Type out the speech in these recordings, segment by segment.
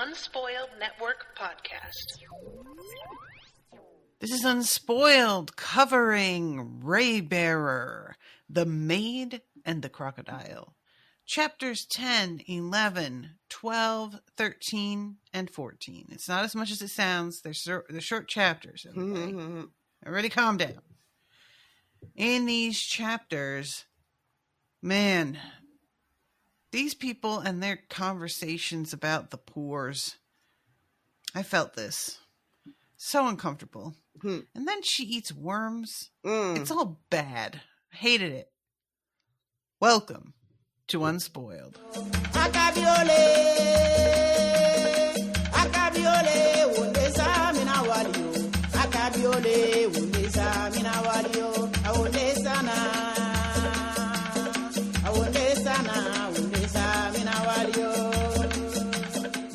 Unspoiled Network podcast. This is Unspoiled, covering Raybearer, the Maid, and the Crocodile. Chapters 10, 11, 12, 13, and 14. It's not as much as it sounds. They're short chapters. Everybody calm down. In these chapters, man, these people and their conversations about the poors, I felt this. So uncomfortable. And then she eats worms. It's all bad. I hated it. Welcome to Unspoiled.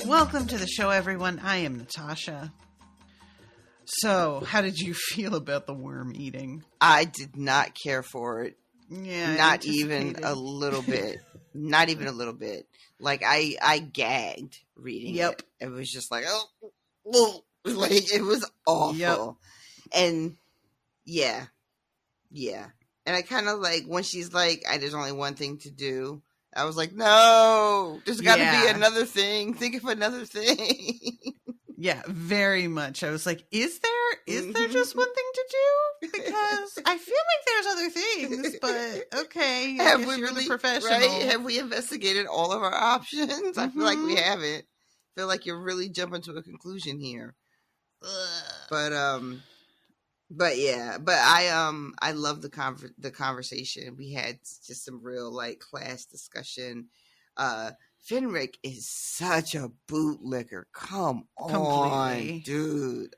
Welcome to the show, everyone. I am Natasha. So, how did you feel about the worm eating? I did not care for it. Yeah, not even a little bit. Not even a little bit. Like I gagged reading it. It was just like, oh, like it was awful. Yep. And yeah. And I kind of like when she's like, there's only one thing to do. I was like, no, there's got to be another thing. Think of another thing. Yeah, very much. I was like, is there just one thing to do? Because I feel like there's other things, but okay. Have we really, professional? Right? Have we investigated all of our options? I feel like we haven't. I feel like you're really jumping to a conclusion here. But I love the conversation. We had just some real like class discussion. Fenric is such a bootlicker. Come on, dude.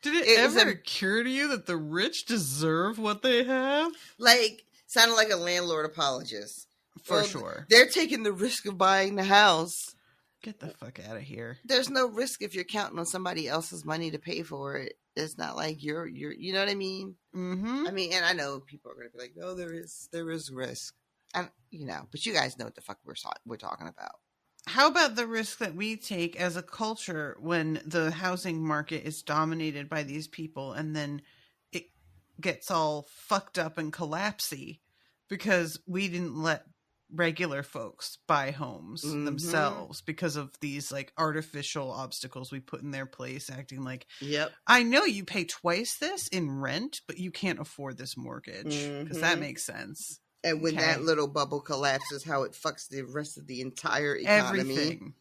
Did it ever occur to you that the rich deserve what they have? Like, sounded like a landlord apologist. For sure. They're taking the risk of buying the house. Get the fuck out of here. There's no risk if you're counting on somebody else's money to pay for it. It's not like you're you know what I mean? Mm-hmm. I mean, and I know people are going to be like, no, there is risk. And, but you guys know what the fuck we're talking about. How about the risk that we take as a culture when the housing market is dominated by these people and then it gets all fucked up and collapsy because we didn't let regular folks buy homes themselves because of these like artificial obstacles we put in their place, acting like, I know you pay twice this in rent, but you can't afford this mortgage because that makes sense. And when that little bubble collapses, how it fucks the rest of the entire economy. Everything.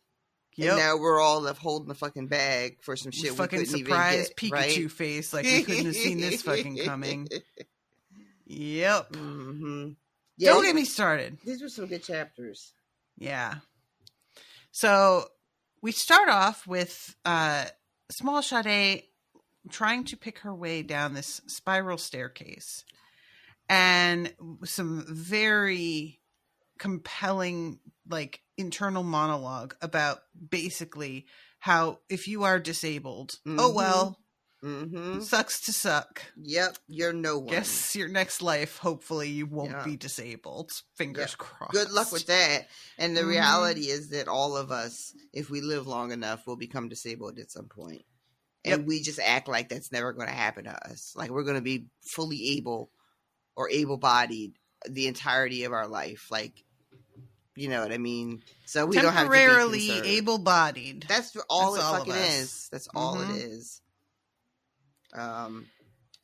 Yep. And now we're all left holding the fucking bag for some shit we couldn't surprise even get. Pikachu face, like we couldn't have seen this fucking coming. Yep. Mm-hmm. Yeah, don't get me started. These were some good chapters. Yeah. So we start off with Small Sade trying to pick her way down this spiral staircase. And some very compelling, like, internal monologue about basically how if you are disabled, oh well, sucks to suck. Yep, you're no one. Guess your next life, hopefully you won't be disabled. Fingers crossed. Good luck with that. And the reality is that all of us, if we live long enough, will become disabled at some point. And we just act like that's never going to happen to us. Like we're going to be fully able or able-bodied the entirety of our life. Like, you know what I mean? So we don't have to be temporarily able-bodied. That's all it fucking is. That's all it is.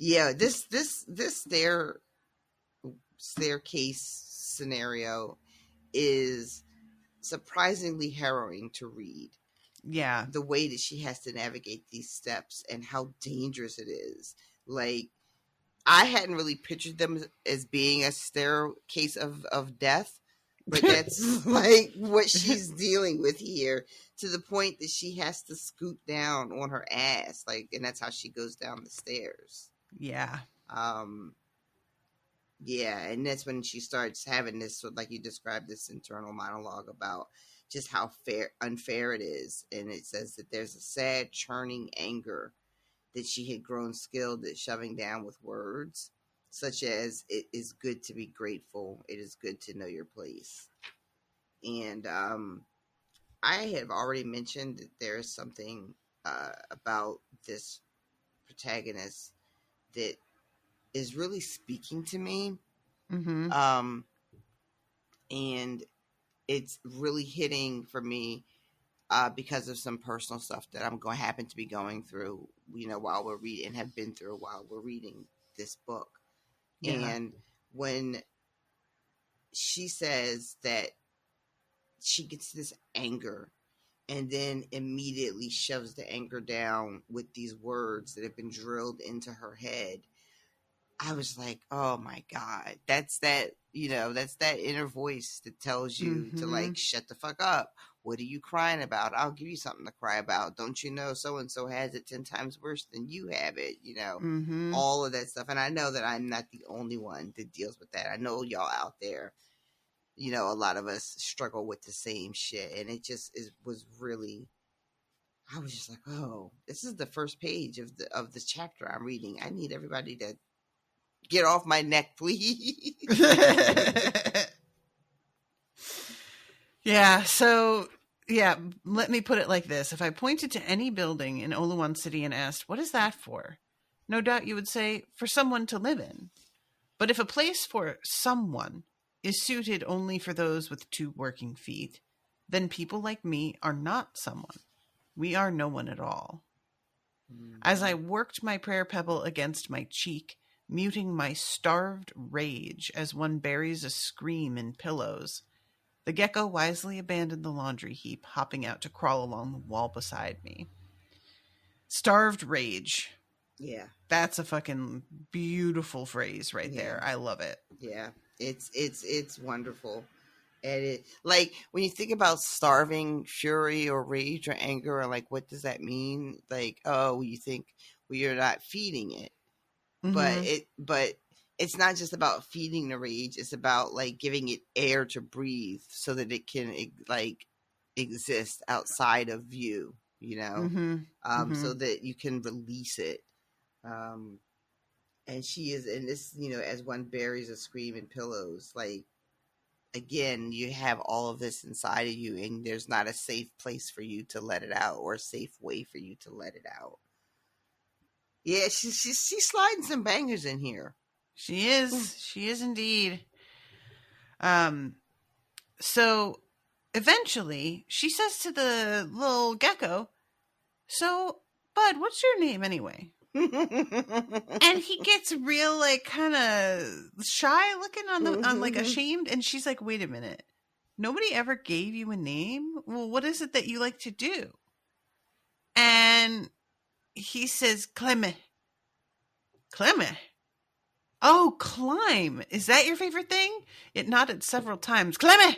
This staircase scenario is surprisingly harrowing to read. Yeah. The way that she has to navigate these steps and how dangerous it is. Like, I hadn't really pictured them as being a staircase of death, but that's like what she's dealing with here, to the point that she has to scoot down on her ass, like, and that's how she goes down the stairs. Yeah. Yeah, and that's when she starts having this, like you described, this internal monologue about just how unfair it is, and it says that there's a sad, churning anger that she had grown skilled at shoving down with words, such as, it is good to be grateful, it is good to know your place. And I have already mentioned that there is something about this protagonist that is really speaking to me. Mm-hmm. And it's really hitting for me because of some personal stuff that I'm going to happen to be going through, while we're reading, and have been through while we're reading this book. Yeah. And when she says that she gets this anger and then immediately shoves the anger down with these words that have been drilled into her head, I was like, oh my God, that's that inner voice that tells you to like, shut the fuck up. What are you crying about? I'll give you something to cry about. Don't you know so-and-so has it 10 times worse than you have it, all of that stuff. And I know that I'm not the only one that deals with that. I know y'all out there, a lot of us struggle with the same shit. And it just was really, I was just like, oh, this is the first page of the chapter I'm reading. I need everybody to get off my neck, please. Yeah, so, let me put it like this. If I pointed to any building in Oluwan City and asked, what is that for? No doubt you would say, for someone to live in. But if a place for someone is suited only for those with 2 working feet, then people like me are not someone. We are no one at all. As I worked my prayer pebble against my cheek, muting my starved rage as one buries a scream in pillows, the gecko wisely abandoned the laundry heap, hopping out to crawl along the wall beside me. Starved rage. Yeah. That's a fucking beautiful phrase right there. I love it. Yeah. It's wonderful. And it, like, when you think about starving fury or rage or anger, or like, what does that mean? Like, oh, you think, well, you're not feeding it. But it's not just about feeding the rage. It's about like giving it air to breathe so that it can like exist outside of you, so that you can release it. And she is in this, as one buries a scream in pillows, like, again, you have all of this inside of you, and there's not a safe place for you to let it out, or a safe way for you to let it out. Yeah, she's sliding some bangers in here. She is. She is indeed. So eventually she says to the little gecko, so, Bud, what's your name anyway? And he gets real, like, kind of shy looking on like ashamed. And she's like, wait a minute. Nobody ever gave you a name? Well, what is it that you like to do? And he says, Cleme. Cleme? Oh, climb. Is that your favorite thing? It nodded several times. Cleme!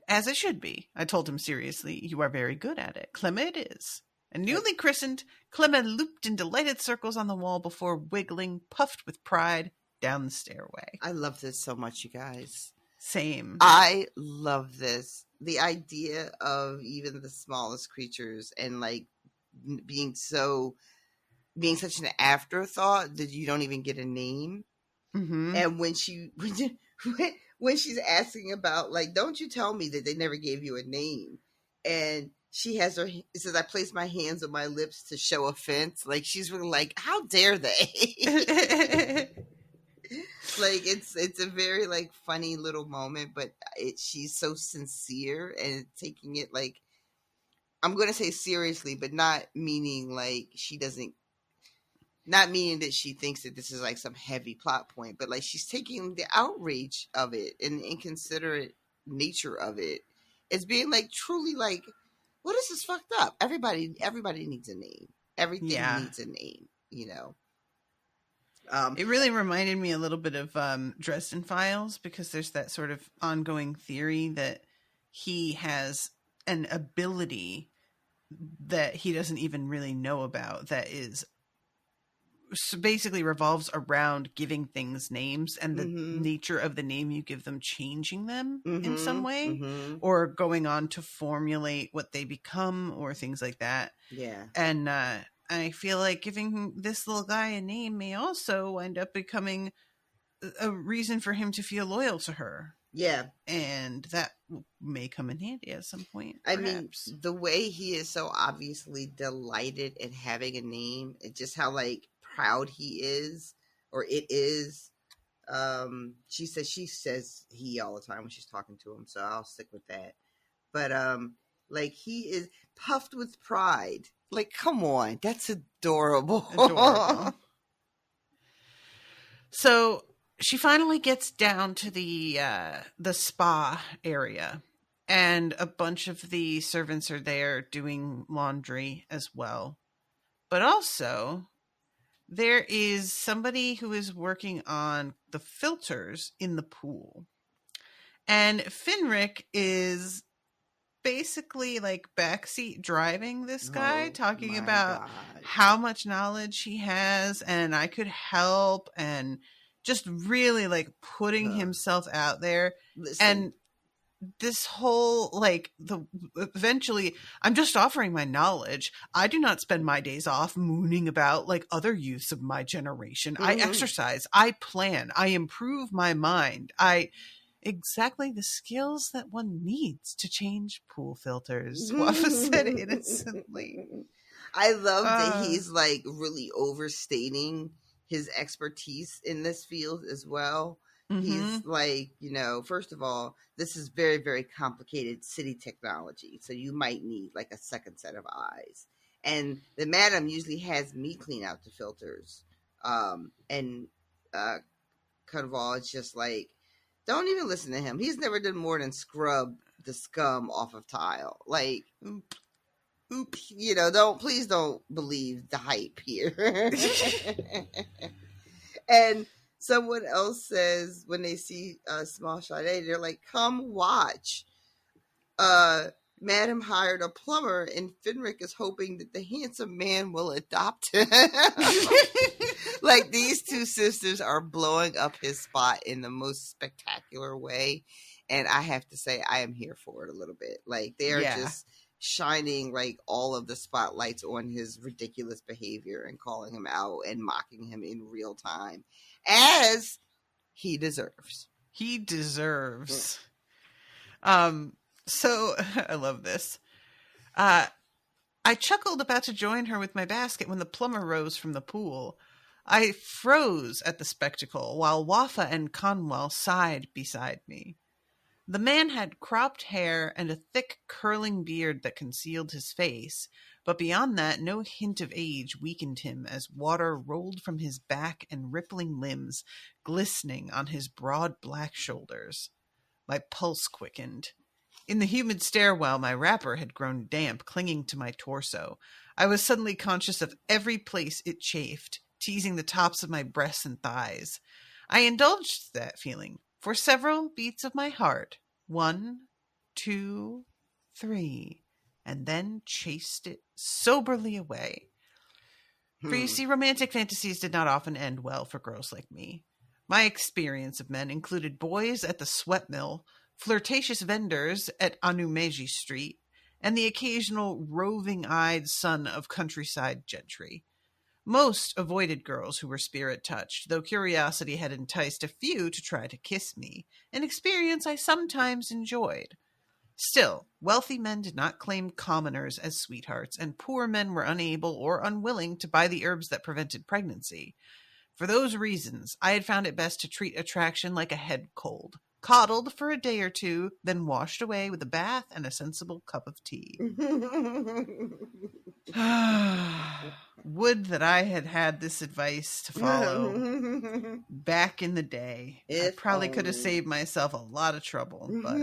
As it should be. I told him seriously, you are very good at it. Cleme it is. And newly christened, Cleme looped in delighted circles on the wall before wiggling, puffed with pride, down the stairway. I love this so much, you guys. Same. I love this. The idea of even the smallest creatures and like being such an afterthought that you don't even get a name. Mm-hmm. And when she's asking about, like, don't you tell me that they never gave you a name? And she has it says, I place my hands on my lips to show offense. Like, she's really like, how dare they? Like, it's a very like funny little moment, but she's so sincere and taking it, like, I'm going to say seriously, but not meaning like not meaning that she thinks that this is like some heavy plot point, but like she's taking the outrage of it and inconsiderate nature of it as being like truly like, well, this is fucked up. Everybody needs a name. Everything needs a name, It really reminded me a little bit of Dresden Files, because there's that sort of ongoing theory that he has an ability that he doesn't even really know about that is basically revolves around giving things names and the nature of the name you give them changing them in some way or going on to formulate what they become or things like that. Yeah. And I feel like giving this little guy a name may also wind up becoming a reason for him to feel loyal to her. Yeah. And that may come in handy at some point. I mean, Perhaps. the way he is so obviously delighted at having a name, and just how like proud he is, or it is. She says he all the time when she's talking to him, so I'll stick with that. But like, he is puffed with pride. Like, come on, that's adorable. Adorable. So she finally gets down to the spa area, and a bunch of the servants are there doing laundry as well. But also, there is somebody who is working on the filters in the pool. And Finrick is basically like backseat driving this guy, talking about how much knowledge he has and I could help, and just really like putting himself out there. Listen. And this whole like eventually I'm just offering my knowledge. I do not spend my days off mooning about like other youths of my generation. I exercise, I plan, I improve my mind. Exactly the skills that one needs to change pool filters, Wafa said innocently. I love that he's like really overstating his expertise in this field as well. He's like, first of all, this is very, very complicated city technology. So you might need like a second set of eyes. And the madam usually has me clean out the filters. And Crocodile is just like, don't even listen to him. He's never done more than scrub the scum off of tile. Like, oops, please don't believe the hype here. And someone else says when they see Small Sade, they're like, come watch. Madam hired a plumber, and Finrick is hoping that the handsome man will adopt him. Like, these two sisters are blowing up his spot in the most spectacular way. And I have to say, I am here for it a little bit. Like, they are just shining like all of the spotlights on his ridiculous behavior and calling him out and mocking him in real time, as he deserves. He deserves. So I love this. I chuckled about to join her with my basket when the plumber rose from the pool. I froze at the spectacle while Wafa and Conwell sighed beside me. The man had cropped hair and a thick curling beard that concealed his face, but beyond that no hint of age weakened him as water rolled from his back and rippling limbs glistening on his broad black shoulders. My pulse quickened. In the humid stairwell, my wrapper had grown damp, clinging to my torso. I was suddenly conscious of every place it chafed, teasing the tops of my breasts and thighs. I indulged that feeling for several beats of my heart. 1, 2, 3, and then chased it soberly away. For you see, romantic fantasies did not often end well for girls like me. My experience of men included boys at the sweat mill, flirtatious vendors at Anumeji Street, and the occasional roving-eyed son of countryside gentry. Most avoided girls who were spirit-touched, though curiosity had enticed a few to try to kiss me, an experience I sometimes enjoyed. Still, wealthy men did not claim commoners as sweethearts, and poor men were unable or unwilling to buy the herbs that prevented pregnancy. For those reasons, I had found it best to treat attraction like a head cold, coddled for a day or two, then washed away with a bath and a sensible cup of tea. Would that I had had this advice to follow back in the day. I probably could have saved myself a lot of trouble, but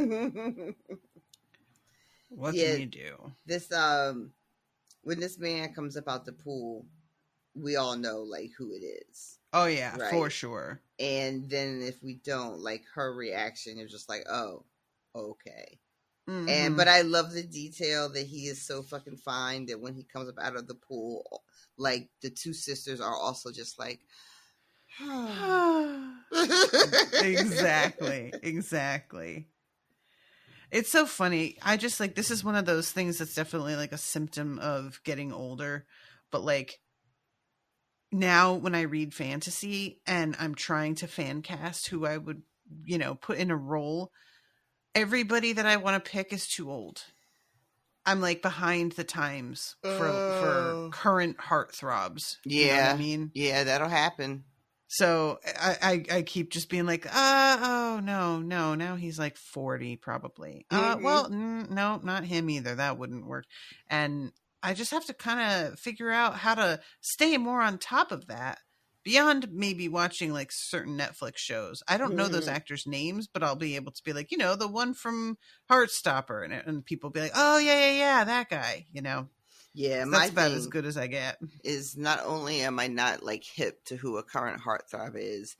what can you do? This when this man comes up out the pool, we all know like who it is. Oh yeah, right? For sure. And then if we don't, like, her reaction is just like, oh, okay. Mm-hmm. But I love the detail that he is so fucking fine that when he comes up out of the pool, like, the two sisters are also just like, Exactly. It's so funny. I just like, this is one of those things that's definitely like a symptom of getting older, but like, now when I read fantasy and I'm trying to fan cast who I would, put in a role, everybody that I want to pick is too old. I'm like behind the times for current heartthrobs. Yeah. You know what I mean? Yeah, that'll happen. So I keep just being like, oh, no. Now he's like 40 probably. Well, no, not him either. That wouldn't work. And I just have to kind of figure out how to stay more on top of that beyond maybe watching like certain Netflix shows. I don't know those actors' names, but I'll be able to be like, the one from Heartstopper. And people be like, oh, yeah, that guy, Yeah, So my that's about thing as good as I get. Is not only am I not like hip to who a current heartthrob is,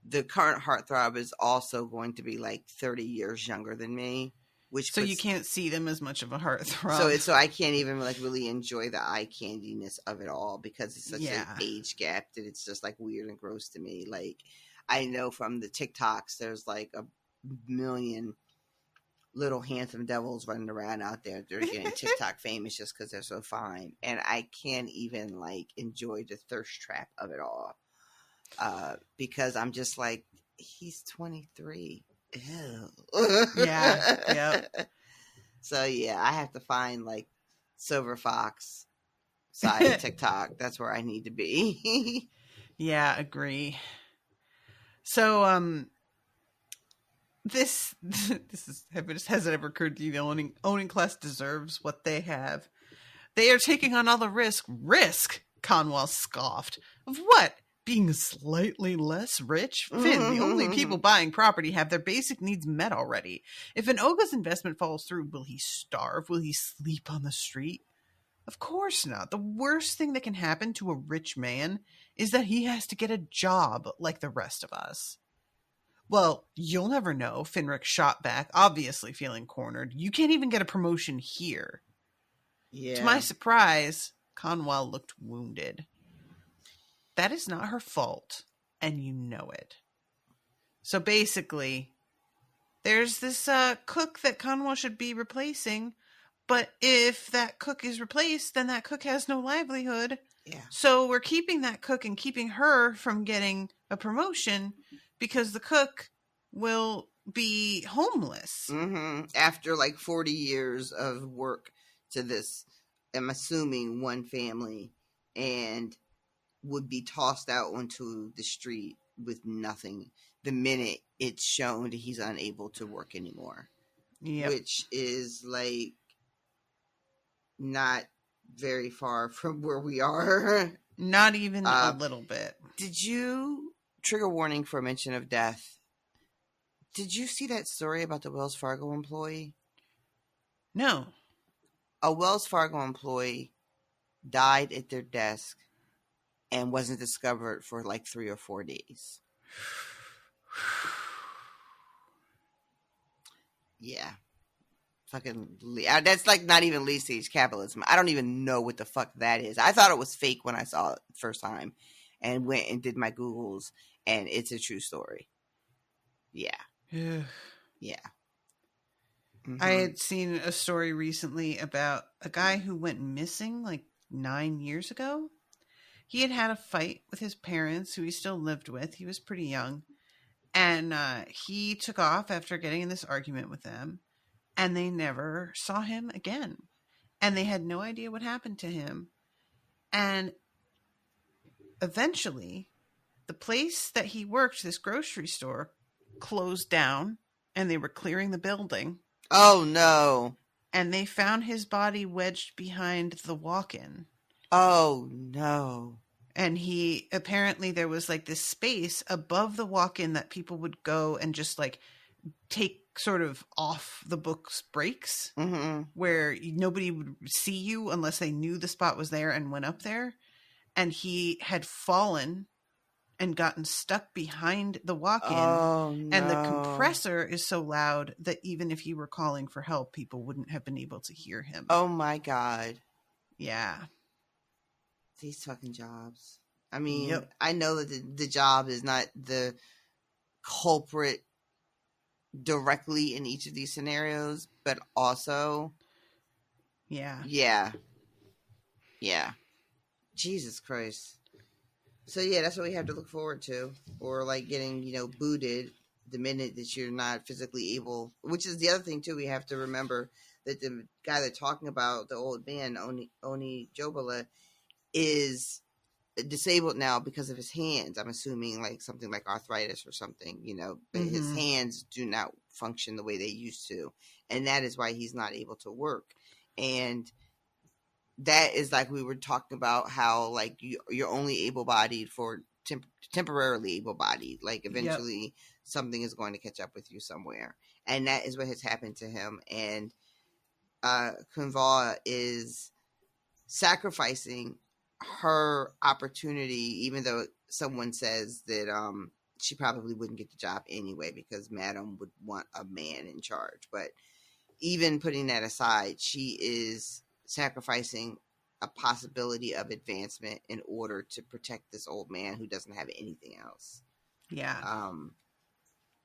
the current heartthrob is also going to be like 30 years younger than me, so you can't see them as much of a heartthrob. So I can't even like really enjoy the eye candiness of it all because it's such an age gap that it's just like weird and gross to me. Like I know from the TikToks, there's like a million little handsome devils running around out there. They're getting TikTok famous just because they're so fine. And I can't even like enjoy the thirst trap of it all. Because I'm just like, he's 23. Ew. Yeah. So yeah, I have to find like Silver Fox side of TikTok. That's where I need to be. Yeah, agree. So, this has it ever occurred to you the owning class deserves what they have? They are taking on all the risk. Risk? Conwell scoffed. Of what? Being slightly less rich? Finn, the only people buying property have their basic needs met already. If an Oga's investment falls through, will he starve? Will he sleep on the street? Of course not. The worst thing that can happen to a rich man is that he has to get a job like the rest of us. Well, you'll never know, Finrick shot back, obviously feeling cornered. You can't even get a promotion here. Yeah. To my surprise, Conwell looked wounded. That is not her fault, and you know it. So basically, there's this cook that Conwell should be replacing, but if that cook is replaced, then that cook has no livelihood. Yeah. So we're keeping that cook and keeping her from getting a promotion because the cook will be homeless. After like 40 years of work to this, I'm assuming one family, and would be tossed out onto the street with nothing the minute it's shown that he's unable to work anymore. Yep. Which is like not very far from where we are. Not even a little bit. Did you, trigger warning for mention of death, did you see that story about the Wells Fargo employee? No. A Wells Fargo employee died at their desk and wasn't discovered for like 3 or 4 days. Yeah. Fucking, that's like not even late stage capitalism. I don't even know what the fuck that is. I thought it was fake when I saw it the first time and went and did my Googles, and it's a true story. Yeah. Yeah. I had seen a story recently about a guy who went missing like 9 years ago. He had a fight with his parents, who he still lived with. He was pretty young. And he took off after getting in this argument with them. And they never saw him again. And they had no idea what happened to him. And eventually, the place that he worked, this grocery store, closed down. And they were clearing the building. Oh, no. And they found his body wedged behind the walk-in. Oh, no. And he, apparently there was like this space above the walk-in that people would go and just like take sort of off the books breaks, where nobody would see you unless they knew the spot was there and went up there. And he had fallen and gotten stuck behind the walk-in. Oh, no. And the compressor is so loud that even if he were calling for help, people wouldn't have been able to hear him. Oh, my God. Yeah. These fucking jobs. I mean, I know that the job is not the culprit directly in each of these scenarios, but also... Yeah. Jesus Christ. So yeah, that's what we have to look forward to. Or like getting, booted the minute that you're not physically able, which is the other thing too, we have to remember that the guy they're talking about, the old man, Oni Jobala, is disabled now because of his hands. I'm assuming like something like arthritis or something, but his hands do not function the way they used to. And that is why he's not able to work. And that is like we were talking about how like you're only able-bodied for temporarily able-bodied. Like eventually something is going to catch up with you somewhere. And that is what has happened to him. And Kunval is sacrificing her opportunity, even though someone says that she probably wouldn't get the job anyway because Madam would want a man in charge. But even putting that aside, she is sacrificing a possibility of advancement in order to protect this old man who doesn't have anything else. Yeah.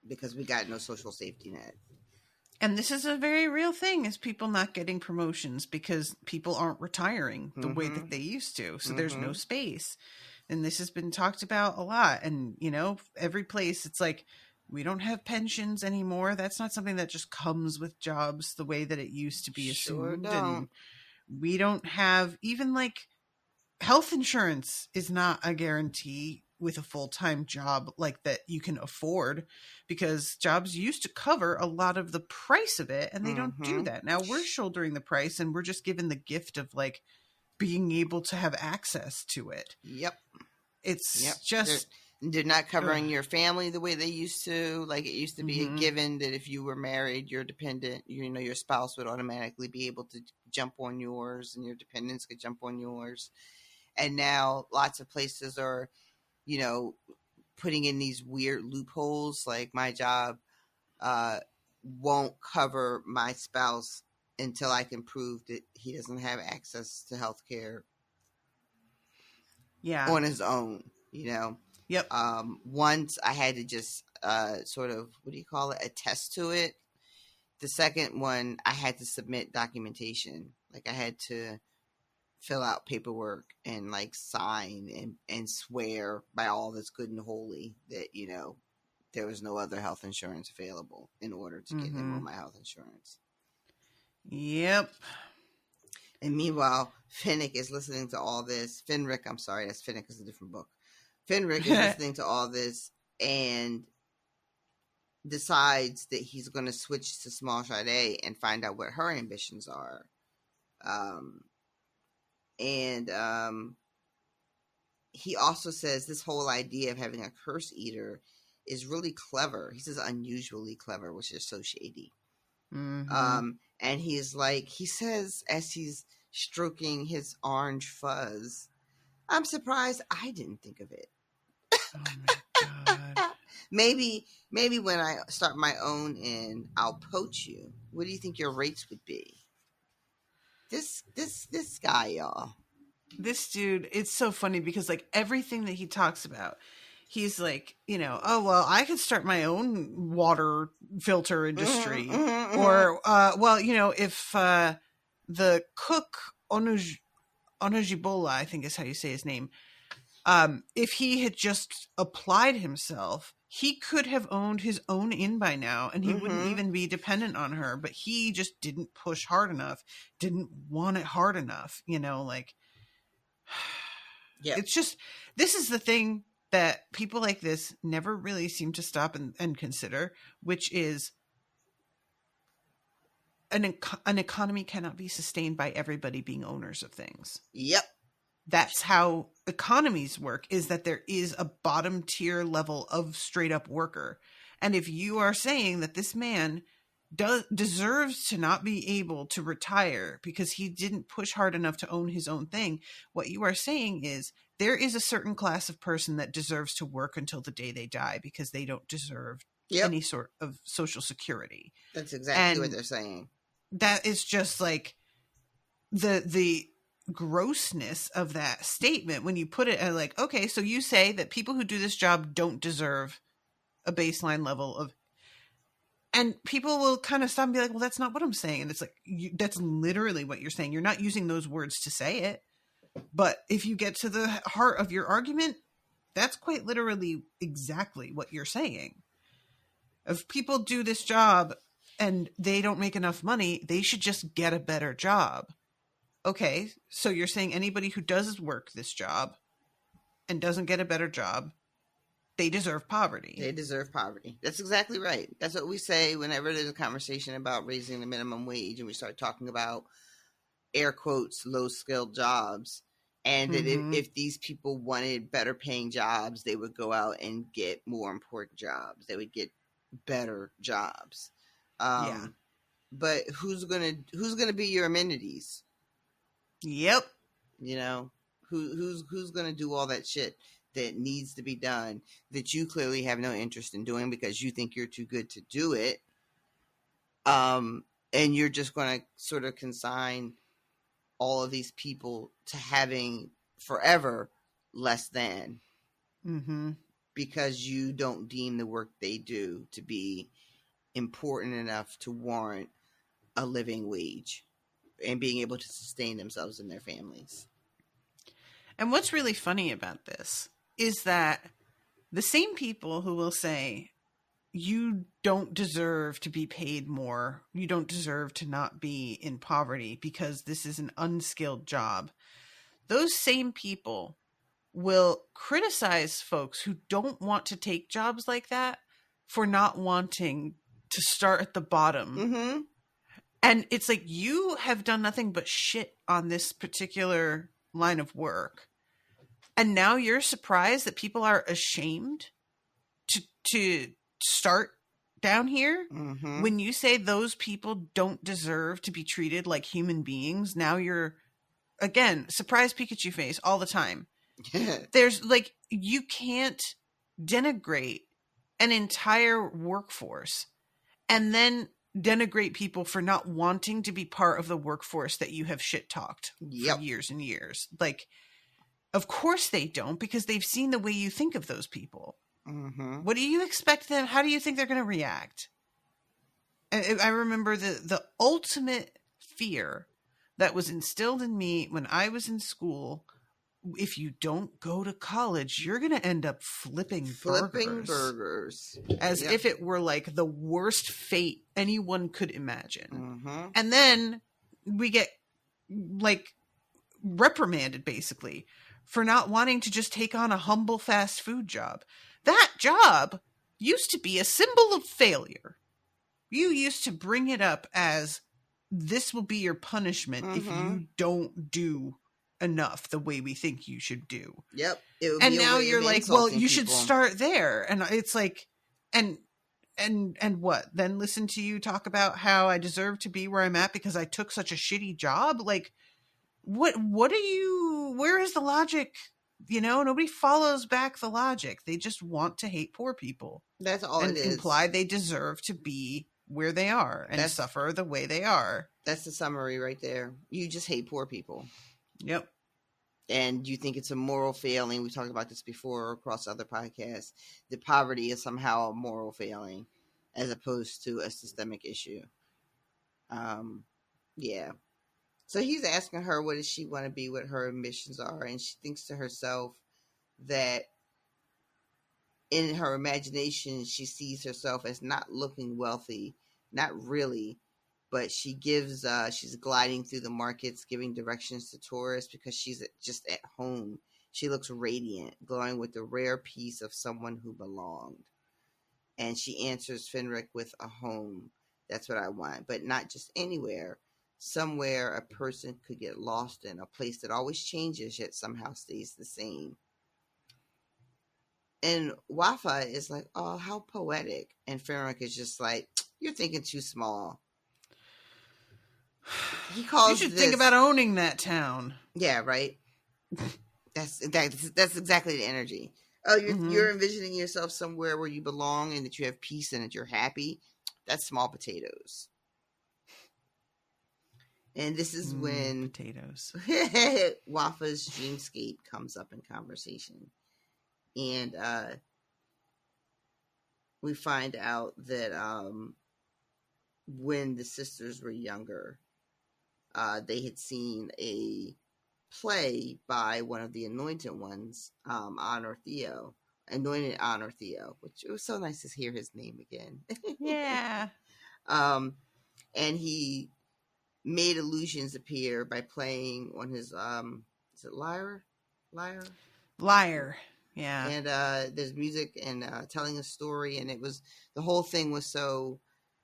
Because we got no social safety net. And this is a very real thing, is people not getting promotions because people aren't retiring the way that they used to. So there's no space. And this has been talked about a lot. And, every place it's like, we don't have pensions anymore. That's not something that just comes with jobs the way that it used to be assumed. Sure don't. And we don't have even like health insurance is not a guarantee with a full-time job like that you can afford, because jobs used to cover a lot of the price of it and they don't do that. Now we're shouldering the price and we're just given the gift of like being able to have access to it. Yep. It's just they're not covering your family the way they used to. Like it used to be a given that if you were married, your dependent, your spouse would automatically be able to jump on yours and your dependents could jump on yours. And now lots of places are, putting in these weird loopholes. Like my job won't cover my spouse until I can prove that he doesn't have access to health care on his own, Yep. Once I had to just sort of, attest to it. The second one, I had to submit documentation. Like I had to fill out paperwork and like sign and swear by all that's good and holy that, there was no other health insurance available in order to get him on my health insurance. Yep. And meanwhile, Finnick is listening to all this. Finrick, I'm sorry, that's Finnick is a different book. Finrick is listening to all this and decides that he's going to switch to Small Sade and find out what her ambitions are. And he also says this whole idea of having a curse eater is really clever. He says unusually clever, which is so shady. And he's like, he says as he's stroking his orange fuzz, I'm surprised I didn't think of it. Oh my God. Maybe when I start my own inn, I'll poach you. What do you think your rates would be? This guy, y'all. This dude, it's so funny because like everything that he talks about, he's like, oh, well, I could start my own water filter industry. Or, if the cook, Onujibola, I think is how you say his name, if he had just applied himself, he could have owned his own inn by now and he wouldn't even be dependent on her. But he just didn't push hard enough, didn't want it hard enough, It's just, this is the thing that people like this never really seem to stop and consider, which is an economy cannot be sustained by everybody being owners of things. Yep. That's how economies work, is that there is a bottom tier level of straight up worker. And if you are saying that this man deserves to not be able to retire because he didn't push hard enough to own his own thing, what you are saying is there is a certain class of person that deserves to work until the day they die because they don't deserve any sort of social security. That's exactly what they're saying. That is just like the grossness of that statement when you put it at like, okay, so you say that people who do this job don't deserve a baseline level of, and people will kind of stop and be like, well, that's not what I'm saying. And it's like, that's literally what you're saying. You're not using those words to say it. But if you get to the heart of your argument, that's quite literally exactly what you're saying. If people do this job and they don't make enough money, they should just get a better job. Okay, so you're saying anybody who does work this job and doesn't get a better job, they deserve poverty. They deserve poverty. That's exactly right. That's what we say whenever there's a conversation about raising the minimum wage and we start talking about, air quotes, low-skilled jobs. And that if these people wanted better paying jobs, they would go out and get more important jobs. They would get better jobs. But who's gonna be your amenities? Yep. You know, who's gonna do all that shit that needs to be done that you clearly have no interest in doing because you think you're too good to do it. And you're just gonna sort of consign all of these people to having forever less than, because you don't deem the work they do to be important enough to warrant a living wage and being able to sustain themselves and their families. And what's really funny about this is that the same people who will say, you don't deserve to be paid more, you don't deserve to not be in poverty because this is an unskilled job, those same people will criticize folks who don't want to take jobs like that for not wanting to start at the bottom. And it's like, you have done nothing but shit on this particular line of work. And now you're surprised that people are ashamed to start down here. When you say those people don't deserve to be treated like human beings, now you're, again, surprise Pikachu face all the time. There's like, you can't denigrate an entire workforce and then denigrate people for not wanting to be part of the workforce that you have shit talked for years and years. Like, of course they don't, because they've seen the way you think of those people. What do you expect them? How do you think they're going to react? I remember the ultimate fear that was instilled in me when I was in school. If you don't go to college, you're going to end up flipping burgers. As if it were like the worst fate anyone could imagine. And then we get like reprimanded basically for not wanting to just take on a humble fast food job. That job used to be a symbol of failure. You used to bring it up as, this will be your punishment if you don't do enough the way we think you should do. And now you're like, well, you should start there. And it's like, and what? Then listen to you talk about how I deserve to be where I'm at because I took such a shitty job? Like, what are you, where is the logic? You know, nobody follows back the logic. They just want to hate poor people. That's all it is. And imply they deserve to be where they are and suffer the way they are. That's the summary right there. You just hate poor people. Yep. And you think it's a moral failing. We talked about this before across other podcasts. That poverty is somehow a moral failing as opposed to a systemic issue. Yeah. So he's asking her, what does she want to be, what her ambitions are. And she thinks to herself that in her imagination, she sees herself as not looking wealthy, not really, but she's gliding through the markets, giving directions to tourists because she's just at home. She looks radiant, glowing with the rare peace of someone who belonged. And she answers Fenric with a home. That's what I want, but not just anywhere. Somewhere a person could get lost in, a place that always changes yet somehow stays the same. And Wafa is like, oh, how poetic. And Fenric is just like, you're thinking too small. He calls You should think about owning that town. Yeah, right. That's exactly the energy. Oh, you're envisioning yourself somewhere where you belong and that you have peace and that you're happy. That's small potatoes. And this is when potatoes. Wafa's dreamscape comes up in conversation. And we find out that when the sisters were younger, they had seen a play by one of the anointed ones, Honor Theo, anointed honor Theo, which it was so nice to hear his name again. Yeah. And he made illusions appear by playing on his is it lyre? Yeah. And there's music and telling a story, and the whole thing was so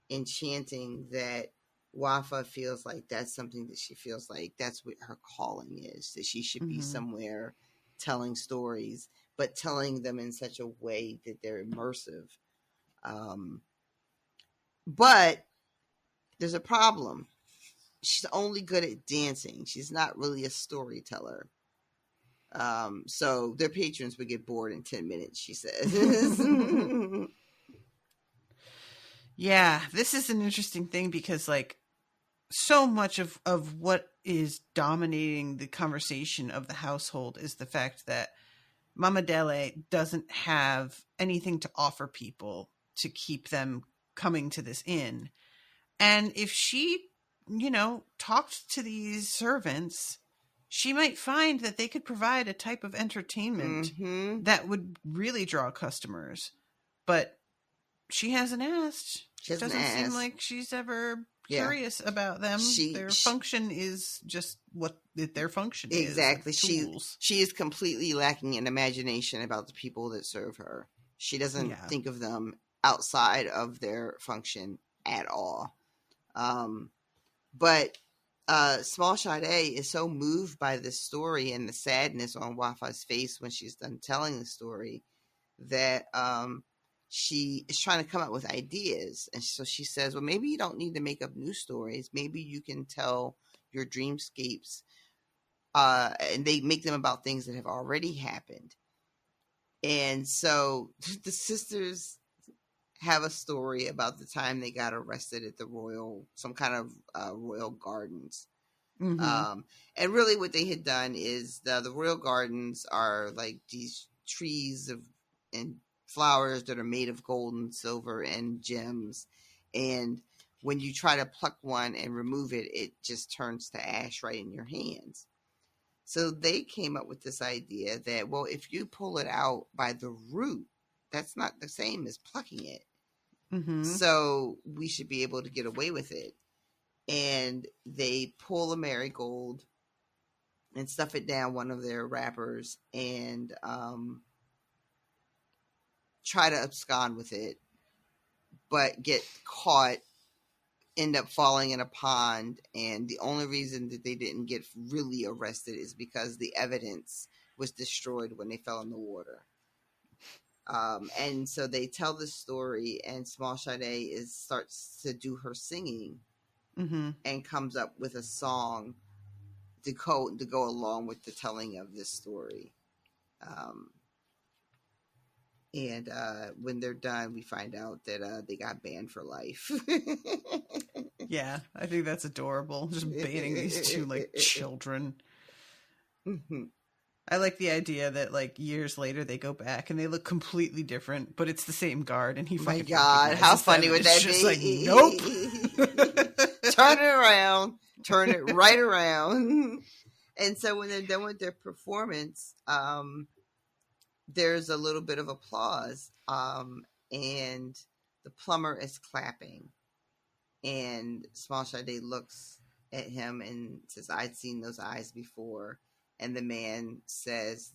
enchanting that Wafa feels like that's something that she feels like that's what her calling is, that she should be somewhere telling stories, but telling them in such a way that they're immersive. But there's a problem. She's only good at dancing. She's not really a storyteller. So their patrons would get bored in 10 minutes, she says. Yeah, this is an interesting thing because, like, so much of what is dominating the conversation of the household is the fact that Mama Dele doesn't have anything to offer people to keep them coming to this inn. And if she, talked to these servants, she might find that they could provide a type of entertainment that would really draw customers. But she hasn't asked. It doesn't seem like she's ever curious about them. Their function is just what their function is. Exactly. She is completely lacking in imagination about the people that serve her. She doesn't think of them outside of their function at all. But Small Sade is so moved by this story and the sadness on Wafa's face when she's done telling the story that she is trying to come up with ideas. And so she says, well, maybe you don't need to make up new stories. Maybe you can tell your dreamscapes and they make them about things that have already happened. And so the sisters have a story about the time they got arrested at the some kind of royal gardens. And really what they had done is the royal gardens are like these trees and flowers that are made of gold and silver and gems. And when you try to pluck one and remove it, it just turns to ash right in your hands. So they came up with this idea that, well, if you pull it out by the root, that's not the same as plucking it. So we should be able to get away with it. And they pull a marigold and stuff it down one of their wrappers and try to abscond with it, but get caught, end up falling in a pond. And the only reason that they didn't get really arrested is because the evidence was destroyed when they fell in the water. And so they tell the story, and Small Sade starts to do her singing and comes up with a song to go along with the telling of this story. And when they're done, we find out that they got banned for life. Yeah, I think that's adorable. Just banning these two like children. I like the idea that like years later they go back and they look completely different, but it's the same guard. And he my God, how funny would that be? Like, nope. Turn it around. Turn it right around. And so when they're done with their performance, there's a little bit of applause, and the plumber is clapping, and Small Sade looks at him and says, I'd seen those eyes before. And the man says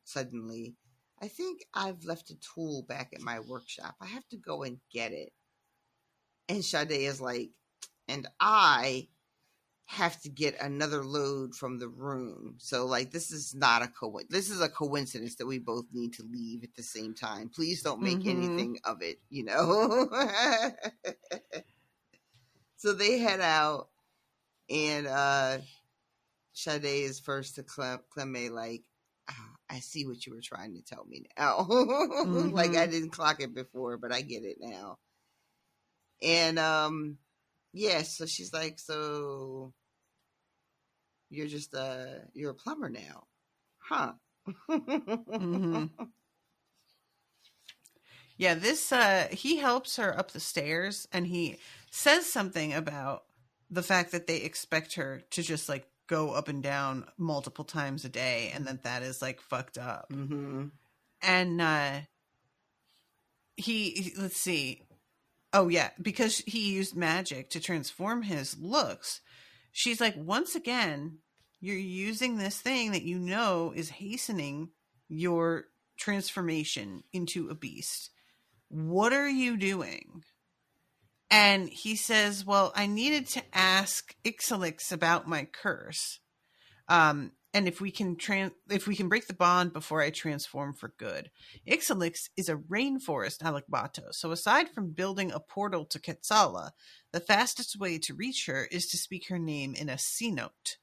suddenly, I think I've left a tool back at my workshop. I have to go and get it. And Sade is like, and I have to get another load from the room. So like, this is not this is a coincidence that we both need to leave at the same time. Please don't make anything of it, So they head out, and Sade is first to Cleme like, I see what you were trying to tell me now. Like, I didn't clock it before, but I get it now. And so she's like, so you're just you're a plumber now, huh? Yeah, this he helps her up the stairs, and he says something about the fact that they expect her to just like go up and down multiple times a day, and that is like fucked up. And And let's see. Oh, yeah, because he used magic to transform his looks. She's like, once again, you're using this thing that you know is hastening your transformation into a beast. What are you doing? And he says, well, I needed to ask Ixalix about my curse. And if we can break the bond before I transform for good. Ixalix is a rainforest alakbato, so aside from building a portal to Quetzala, the fastest way to reach her is to speak her name in a cenote,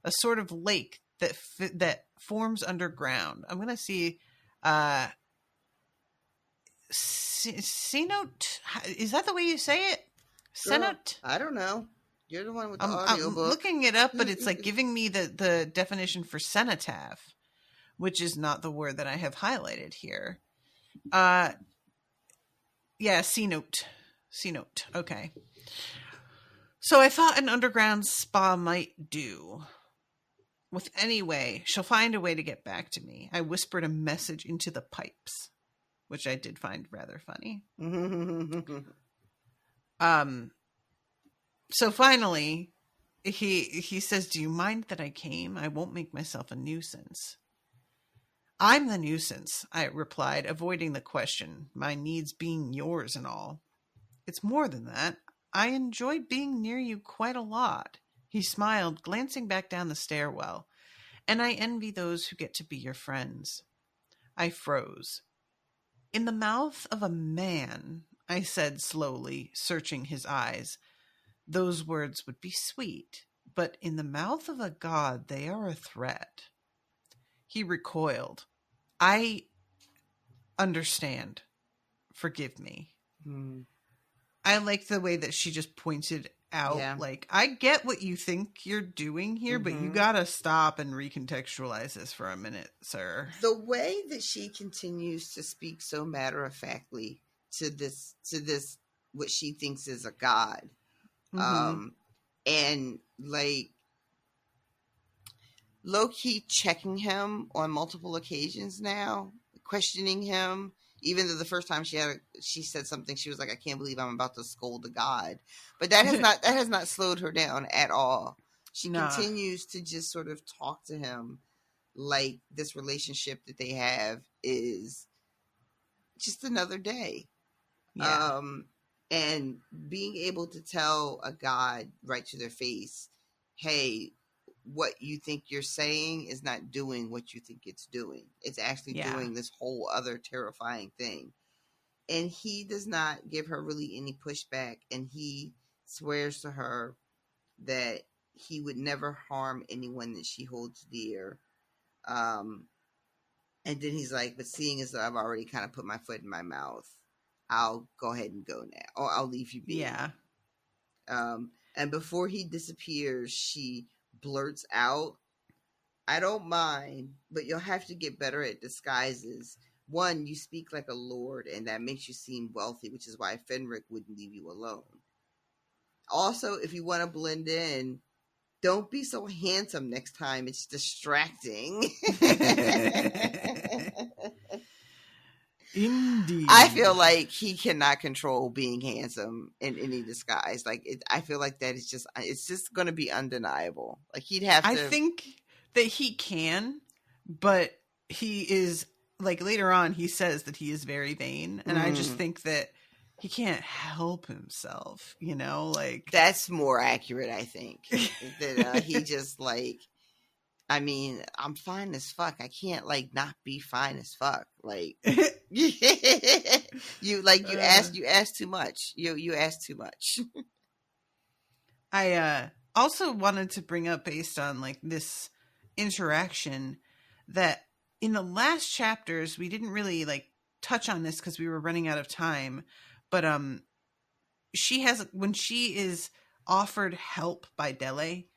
a sort of lake that forms underground. I'm going to see cenote. Is that the way you say it? Cenote? I don't know. You're the one with the I'm audiobook. looking it up, but it's like giving me the definition for cenotaph, which is not the word that I have highlighted here. Yeah, cenote. Cenote. Okay. So I thought an underground spa might do. With anyway, she'll find a way to get back to me. I whispered a message into the pipes, which I did find rather funny. So finally, he says, do you mind that I came? I won't make myself a nuisance. I'm the nuisance, I replied, avoiding the question, my needs being yours and all. It's more than that. I enjoyed being near you quite a lot. He smiled, glancing back down the stairwell. And I envy those who get to be your friends. I froze. In the mouth of a man, I said slowly, searching his eyes, those words would be sweet, but in the mouth of a god, they are a threat. He recoiled. I understand. Forgive me. I like the way that she just pointed out, like, I get what you think you're doing here, but you gotta stop and recontextualize this for a minute, sir. The way that she continues to speak so matter-of-factly to this, what she thinks is a god, and like low-key checking him on multiple occasions now, questioning him, even though the first time she said something, she was like, I can't believe I'm about to scold a god. But that has not slowed her down at all. She continues to just sort of talk to him like this relationship that they have is just another day. Yeah. And being able to tell a god right to their face, hey, what you think you're saying is not doing what you think it's doing. It's actually doing this whole other terrifying thing. And he does not give her really any pushback. And he swears to her that he would never harm anyone that she holds dear. And then he's like, but seeing as though I've already kind of put my foot in my mouth, I'll go ahead and go now. Or I'll leave you be. Yeah. And before he disappears, she blurts out, I don't mind, but you'll have to get better at disguises. One, you speak like a lord, and that makes you seem wealthy, which is why Fenric wouldn't leave you alone. Also, if you want to blend in, don't be so handsome next time. It's distracting. Indeed. I feel like he cannot control being handsome in any disguise. Like, I feel like that is it's just going to be undeniable. Like, he'd have to. I think that he can, but he is, like, later on, he says that he is very vain. And I just think that he can't help himself, you know? Like, that's more accurate, I think. That he just, like, I mean, I'm fine as fuck. I can't, like, not be fine as fuck. Like, you ask too much. You ask too much. I also wanted to bring up, based on, like, this interaction, that in the last chapters, we didn't really, like, touch on this because we were running out of time. But when she is offered help by Dele,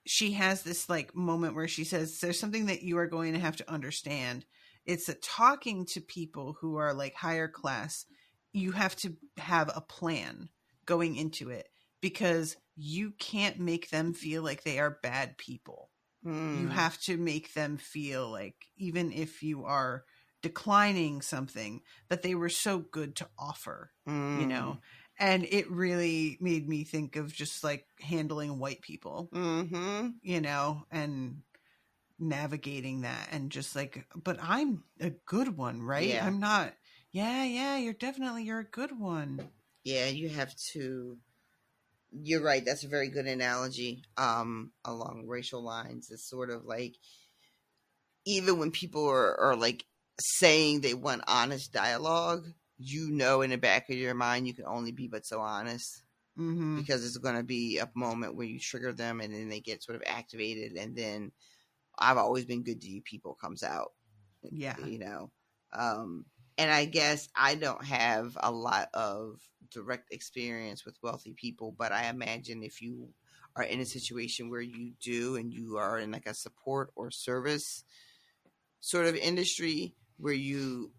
she has this, like, moment where she says, there's something that you are going to have to understand. It's that talking to people who are, like, higher class, you have to have a plan going into it, because you can't make them feel like they are bad people. You have to make them feel like, even if you are declining something that they were so good to offer, you know? And it really made me think of just like handling white people, you know, and navigating that and just like, but I'm a good one, right? Yeah. I'm not. Yeah, you're a good one. Yeah, you have to. You're right. That's a very good analogy. Along racial lines, it's sort of like even when people are like saying they want honest dialogue, you know, in the back of your mind, you can only be but so honest. Because it's going to be a moment where you trigger them and then they get sort of activated. And then I've always been good to you people comes out. Yeah. You know? And I guess I don't have a lot of direct experience with wealthy people, but I imagine if you are in a situation where you do and you are in like a support or service sort of industry where you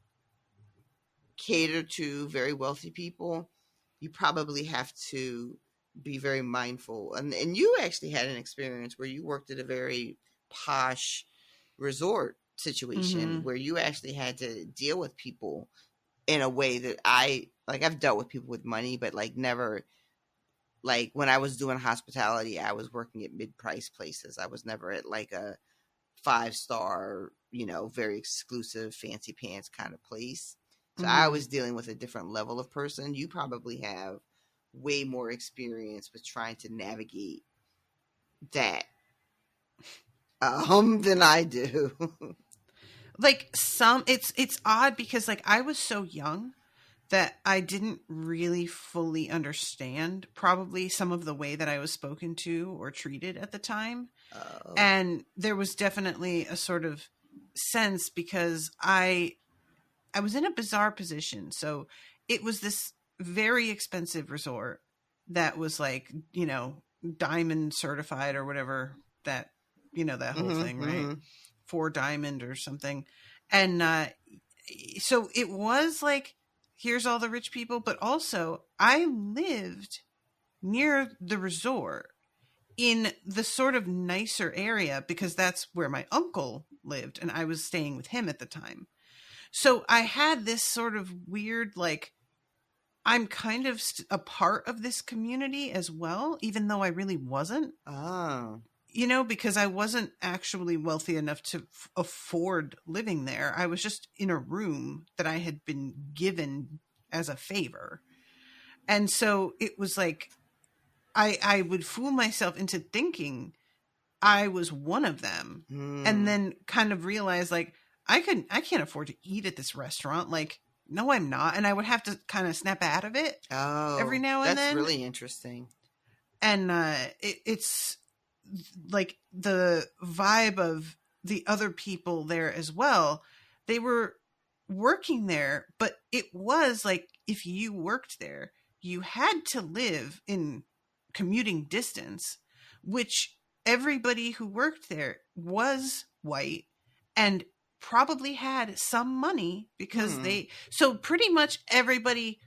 cater to very wealthy people, you probably have to be very mindful. And you actually had an experience where you worked at a very posh resort situation where you actually had to deal with people in a way that I've dealt with people with money, but like never, like when I was doing hospitality, I was working at mid-price places. I was never at like a 5-star, you know, very exclusive fancy pants kind of place. So I was dealing with a different level of person. You probably have way more experience with trying to navigate that than I do. Like it's odd because like I was so young that I didn't really fully understand probably some of the way that I was spoken to or treated at the time. And there was definitely a sort of sense because I was in a bizarre position. So it was this very expensive resort that was like, you know, diamond certified or whatever that, you know, that whole thing, right? 4 diamond or something. And so it was like, here's all the rich people, but also I lived near the resort in the sort of nicer area because that's where my uncle lived and I was staying with him at the time. So I had this sort of weird, like, I'm kind of a part of this community as well, even though I really wasn't. You know, because I wasn't actually wealthy enough to afford living there. I was just in a room that I had been given as a favor. And so it was like, I would fool myself into thinking I was one of them and then kind of realize like, I can't afford to eat at this restaurant. Like, no, I'm not. And I would have to kind of snap out of it every now and then. That's really interesting. And it's like the vibe of the other people there as well. They were working there, but it was like if you worked there, you had to live in commuting distance, which everybody who worked there was white and probably had some money because so pretty much everybody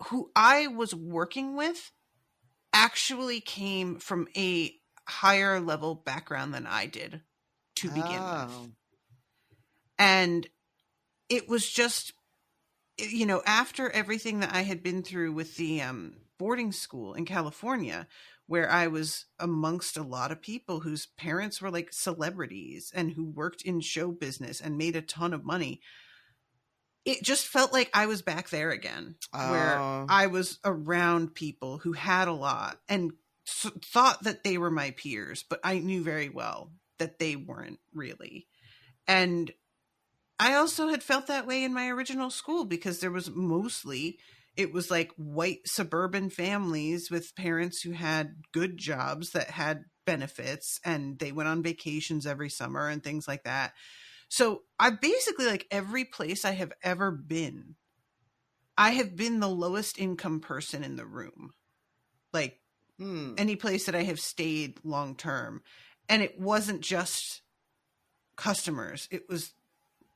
who I was working with actually came from a higher level background than I did to begin with. And it was just, you know, after everything that I had been through with the boarding school in California, where I was amongst a lot of people whose parents were like celebrities and who worked in show business and made a ton of money, it just felt like I was back there again, where I was around people who had a lot and thought that they were my peers, but I knew very well that they weren't really. And I also had felt that way in my original school because there was mostly, it was like white suburban families with parents who had good jobs that had benefits and they went on vacations every summer and things like that. So I basically, like every place I have ever been, I have been the lowest income person in the room. Like any place that I have stayed long term. And it wasn't just customers. It was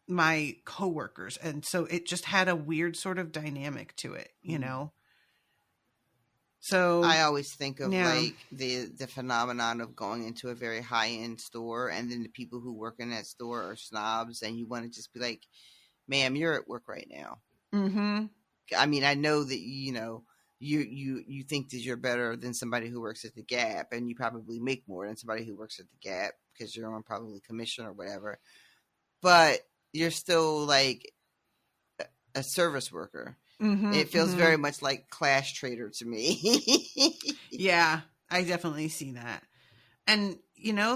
my coworkers. And so it just had a weird sort of dynamic to it, you know? So I always think of like the phenomenon of going into a very high end store and then the people who work in that store are snobs and you want to just be like, ma'am, you're at work right now. Mm-hmm. I mean, I know that, you think that you're better than somebody who works at the Gap, and you probably make more than somebody who works at the Gap because you're on probably commission or whatever. But you're still like a service worker. Mm-hmm, It feels very much like class trader to me. Yeah, I definitely see that. And,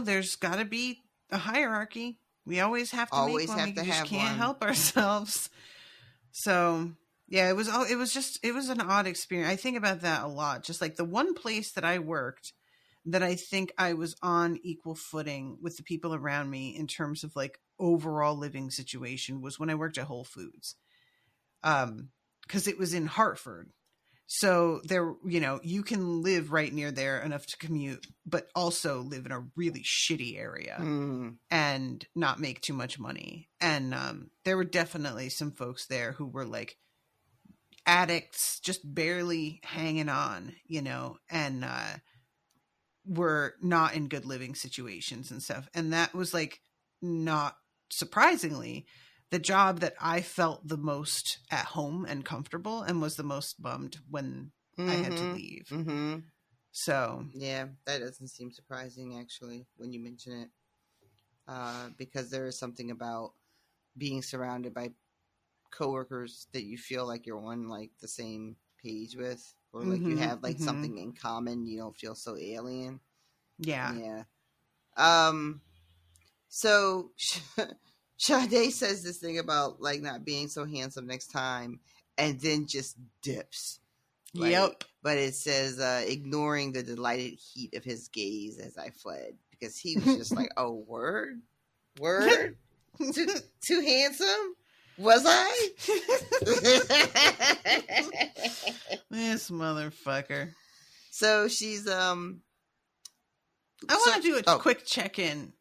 there's got to be a hierarchy. We always have to make one. We just can't help ourselves. So, yeah, it was an odd experience. I think about that a lot. Just like the one place that I worked that I think I was on equal footing with the people around me in terms of like overall living situation was when I worked at Whole Foods. Because it was in Hartford. So there, you can live right near there enough to commute, but also live in a really shitty area and not make too much money. And there were definitely some folks there who were like addicts, just barely hanging on, and were not in good living situations and stuff. And that was like, not surprisingly, the job that I felt the most at home and comfortable and was the most bummed when I had to leave. Mm-hmm. So yeah, that doesn't seem surprising actually when you mention it, because there is something about being surrounded by coworkers that you feel like you're on like the same page with, or like you have like something in common. You don't feel so alien. Yeah. So Sade says this thing about like not being so handsome next time, and then just dips. Like, yep. But it says ignoring the delighted heat of his gaze as I fled, because he was just like, "Oh, word, too handsome." Was I? This motherfucker. So she's I want to do a quick check-in.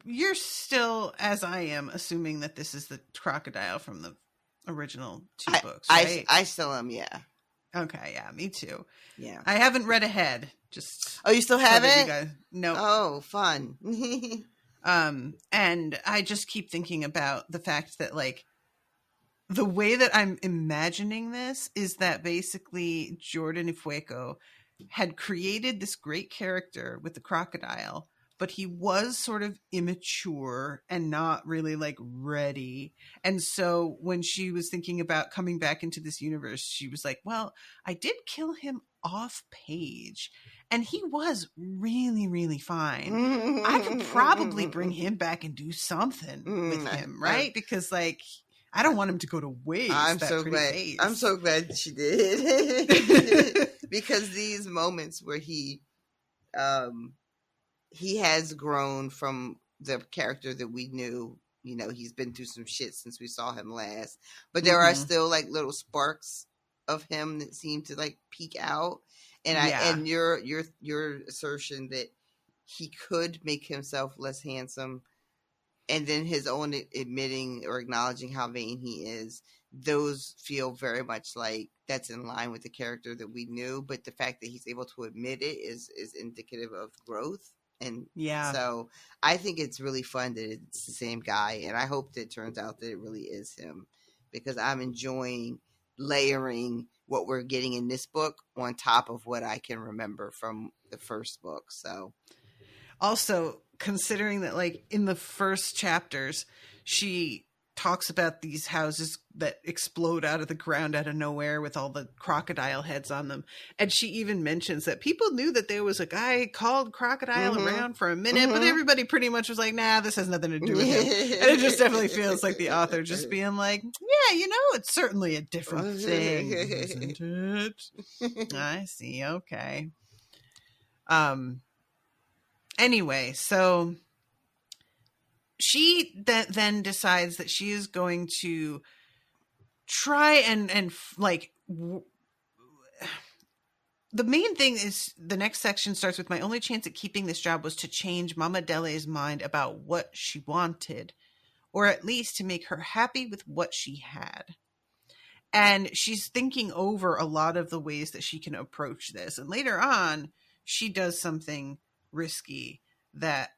You're still, as I am, assuming that this is the Crocodile from the original two books, right? I still am, yeah. Okay, yeah, me too. Yeah. I haven't read ahead. Just you still haven't? No. Oh, fun. And I just keep thinking about the fact that like the way that I'm imagining this is that basically Jordan Ifueko had created this great character with the crocodile, but he was sort of immature and not really like ready. And so when she was thinking about coming back into this universe, she was like, well, I did kill him off page and he was really, really fine. I could probably bring him back and do something with him, right? Because like, I don't want him to go to waste. I'm so glad she did. Because these moments where he has grown from the character that we knew, he's been through some shit since we saw him last, but there are still like little sparks of him that seem to like peek out. And and your assertion that he could make himself less handsome, and then his own admitting or acknowledging how vain he is, those feel very much like that's in line with the character that we knew. But the fact that he's able to admit it is indicative of growth. And so I think it's really fun that it's the same guy. And I hope that it turns out that it really is him, because I'm enjoying layering what we're getting in this book on top of what I can remember from the first book. So also considering that like in the first chapters, she talks about these houses that explode out of the ground out of nowhere with all the crocodile heads on them. And she even mentions that people knew that there was a guy called Crocodile around for a minute, but everybody pretty much was like, nah, this has nothing to do with him. And it just definitely feels like the author just being like, yeah, it's certainly a different thing, isn't it? I see. Okay. Anyway, so she then decides that she is going to try and like the main thing is the next section starts with, my only chance at keeping this job was to change Mama Dele's mind about what she wanted, or at least to make her happy with what she had. And she's thinking over a lot of the ways that she can approach this. And later on, she does something risky that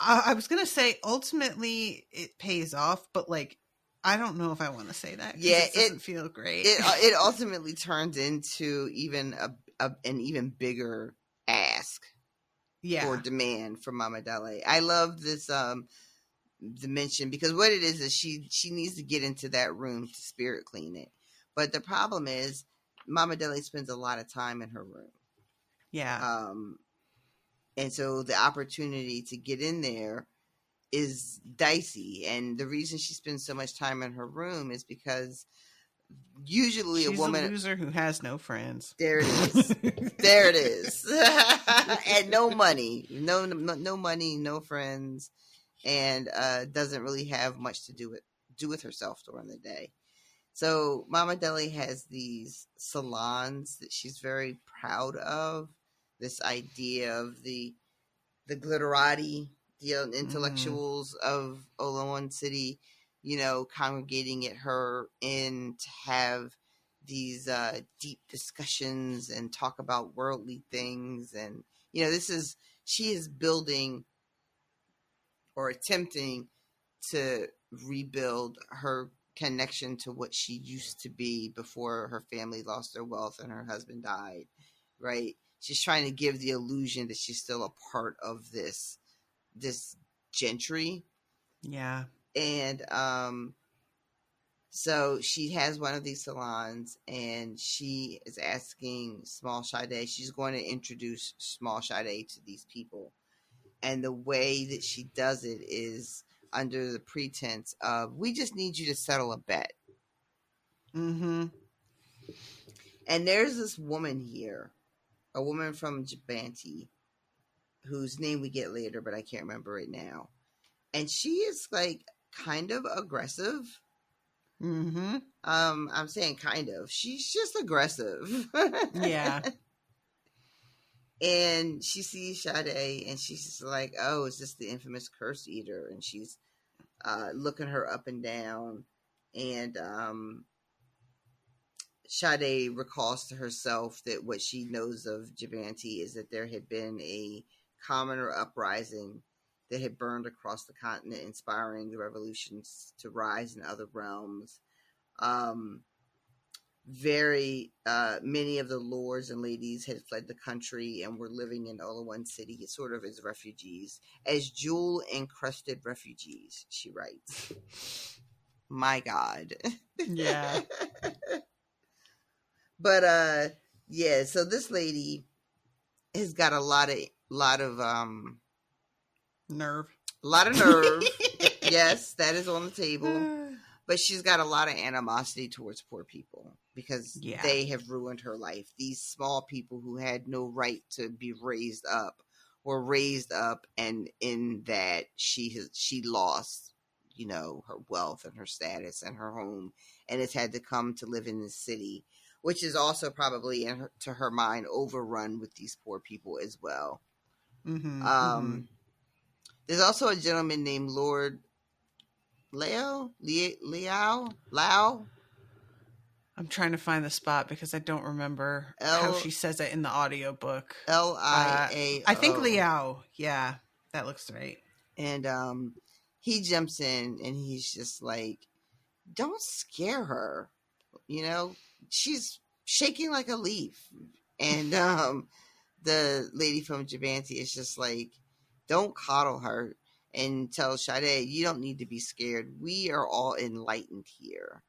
I was going to say ultimately it pays off, but like I don't know if I want to say that. Yeah, it doesn't feel great. It ultimately turns into even an even bigger ask or demand from Mama Dele. I love this dimension because what it is she needs to get into that room to spirit clean it. But the problem is Mama Dele spends a lot of time in her room. Yeah. And so the opportunity to get in there is dicey. And the reason she spends so much time in her room is because usually she's a woman, a loser who has no friends. There it is. There it is. And no money, no money, no friends, and doesn't really have much to do with herself during the day. So Mama Dele has these salons that she's very proud of. This idea of the glitterati, the intellectuals of Oloan City, congregating at her inn to have these deep discussions and talk about worldly things. And, she is building or attempting to rebuild her connection to what she used to be before her family lost their wealth and her husband died, right? She's trying to give the illusion that she's still a part of this gentry. Yeah. And so she has one of these salons and she is asking Small Sade, she's going to introduce Small Sade to these people. And the way that she does it is under the pretense of, we just need you to settle a bet. Mm-hmm. And there's this woman here, a woman from Jabanti, whose name we get later, but I can't remember it now. And she is like kind of aggressive. Mm-hmm. I'm saying kind of. She's just aggressive. Yeah. And she sees Sade and she's just like, oh, is this the infamous curse eater? And she's looking her up and down. And Sade recalls to herself that what she knows of Jabanti is that there had been a commoner uprising that had burned across the continent, inspiring the revolutions to rise in other realms. Many of the lords and ladies had fled the country and were living in Oloan City sort of as refugees, as jewel-encrusted refugees, she writes. My God. Yeah. But yeah, so this lady has got a lot of nerve. A lot of nerve. Yes, that is on the table. But she's got a lot of animosity towards poor people because they have ruined her life. These small people who had no right to be raised up were raised up, and in that she lost, her wealth and her status and her home, and has had to come to live in this city, which is also probably to her mind overrun with these poor people as well. Mm-hmm. There's also a gentleman named Lord Lao. I'm trying to find the spot because I don't remember how she says it in the audiobook. Liao. I think Liao. Yeah, that looks right. And he jumps in and he's just like, don't scare her. She's shaking like a leaf. And the lady from Jabanti is just like, don't coddle her. And tell Sade, you don't need to be scared. We are all enlightened here.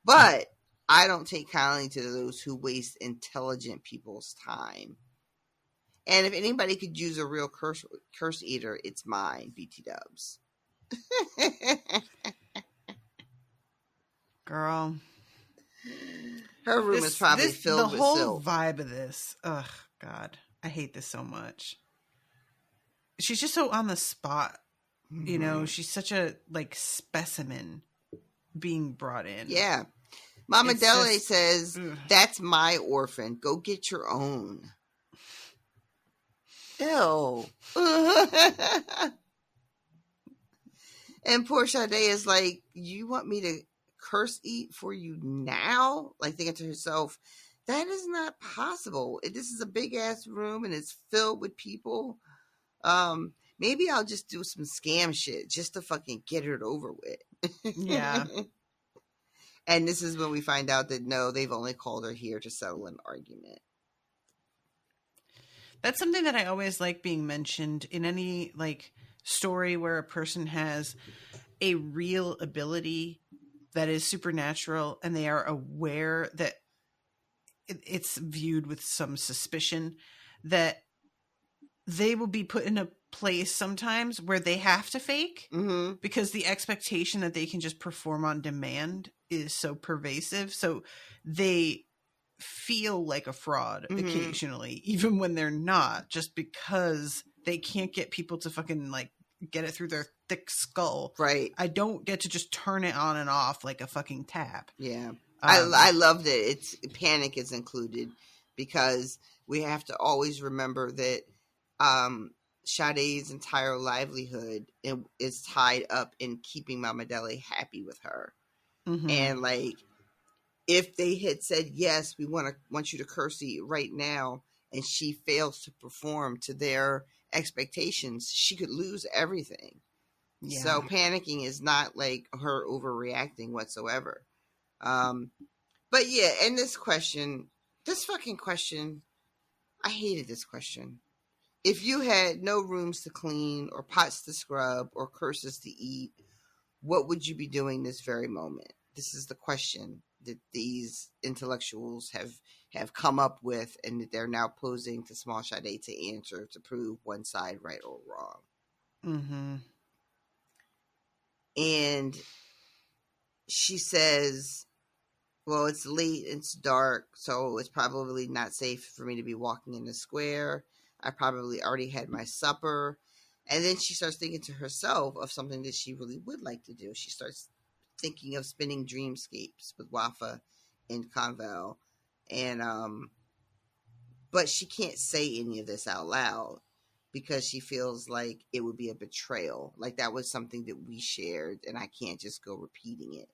But I don't take kindly to those who waste intelligent people's time. And if anybody could use a real curse eater, it's mine, BT Dubs. Girl. Her room is probably filled with silk. The whole vibe of this. Ugh, God. I hate this so much. She's just so on the spot. Mm-hmm. She's such a specimen being brought in. Yeah. Mama Dele says, that's my orphan. Go get your own. Ew. And poor Sade is like, you want me to curse eat for you now? Like thinking to herself, that is not possible. This is a big ass room and it's filled with people. maybe I'll just do some scam shit just to fucking get it over with. Yeah. And this is when we find out that no, they've only called her here to settle an argument. That's something that I always like being mentioned in any like story where a person has a real ability that is supernatural and they are aware that it's viewed with some suspicion, that they will be put in a place sometimes where they have to fake because the expectation that they can just perform on demand is so pervasive. So they feel like a fraud occasionally, even when they're not, just because they can't get people to fucking like get it through their thick skull. Right. I don't get to just turn it on and off like a fucking tap. Yeah. I love that it's panic is included, because we have to always remember that Sade's entire livelihood is tied up in keeping Mama Dele happy with her. And like, if they had said, yes, we want you to Kersey right now, and she fails to perform to their expectations, she could lose everything. Yeah. So panicking is not like her overreacting whatsoever. But yeah, and this fucking question, I hated this question. If you had no rooms to clean or pots to scrub or curses to eat, what would you be doing this very moment? This is the question that these intellectuals have come up with, and that they're now posing to Small Sade to answer, to prove one side right or wrong. And she says, well, it's late, it's dark, so it's probably not safe for me to be walking in the square. I probably already had my supper. And then she starts thinking to herself of something that she really would like to do. She starts thinking of spinning dreamscapes with Wafa and Conval. And, but she can't say any of this out loud because she feels like it would be a betrayal. Like that was something that we shared, and I can't just go repeating it.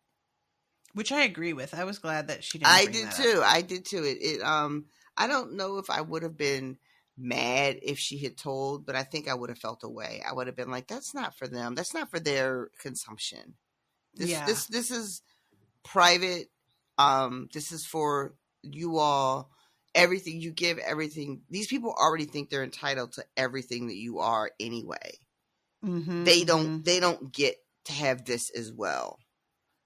Which I agree with. I was glad that she didn't bring that up. I did too. I don't know if I would have been mad if she had told, but I think I would have felt away. I would have been like, that's not for them. That's not for their consumption. This is private. This is for you all. Everything you give, everything. These people already think they're entitled to everything that you are anyway. They don't get to have this as well.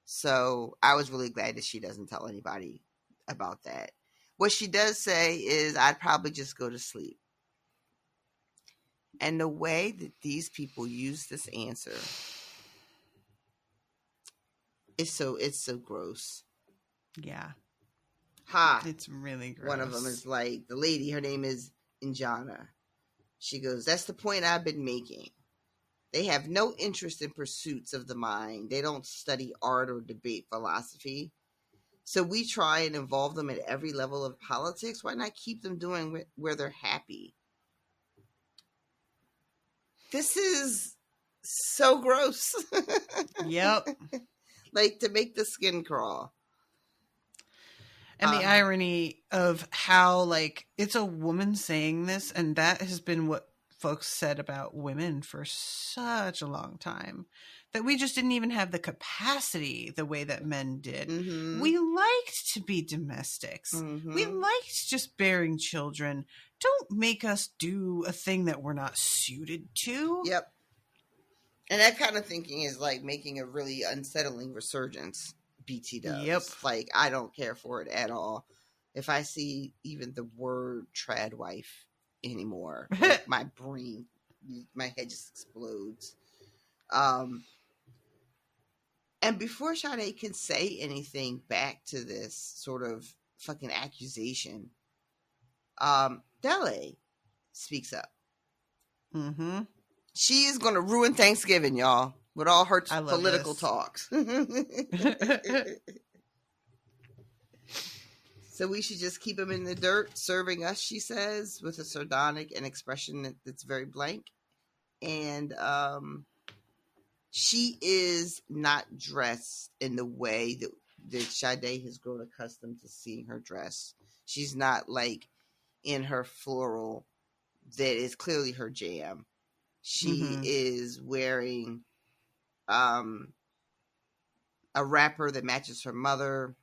So I was really glad that she doesn't tell anybody about that. What she does say is, I'd probably just go to sleep. And the way that these people use this answer, it's so gross. Yeah. It's really gross. One of them is like, the lady, her name is Injana. She goes, that's the point I've been making. They have no interest in pursuits of the mind. They don't study art or debate philosophy. So we try and involve them at every level of politics. Why not keep them doing where they're happy? This is so gross. Yep. Like, to make the skin crawl. And the irony of how, like, it's a woman saying this, and that has been what folks said about women for such a long time, that we just didn't even have the capacity the way that men did. We liked to be domestics. We liked just bearing children. Don't make us do a thing that we're not suited to. Yep. And that kind of thinking is like making a really unsettling resurgence. BT does. Yep. Like, I don't care for it at all. If I see even the word trad wife anymore, like, my brain, my head just explodes. And before Sade can say anything back to this sort of fucking accusation, Dele speaks up. She is going to ruin Thanksgiving, y'all, with all her political talks. So we should just keep him in the dirt, serving us, she says, with a sardonic and expression that's very blank. And she is not dressed in the way that Sade has grown accustomed to seeing her dress. She's not like in her floral that is clearly her jam. She is wearing a wrapper that matches her mother.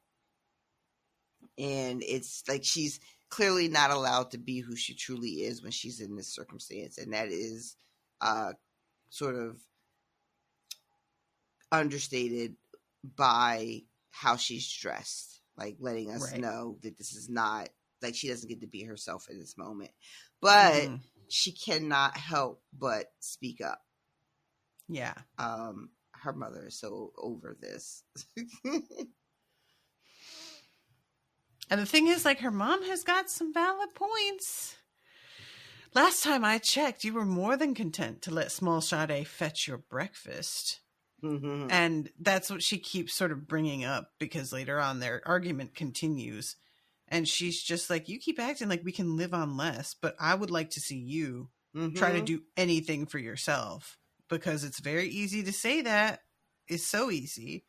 And it's like she's clearly not allowed to be who she truly is when she's in this circumstance. And that is sort of understated by how she's dressed, like letting us know that this is not, like, she doesn't get to be herself in this moment. But she cannot help but speak up. Yeah. Her mother is so over this. And the thing is, like, her mom has got some valid points. Last time I checked, you were more than content to let Small Sade fetch your breakfast. And that's what she keeps sort of bringing up, because later on their argument continues. And she's just like, you keep acting like we can live on less, but I would like to see you try to do anything for yourself, because it's very easy to say that. It's so easy.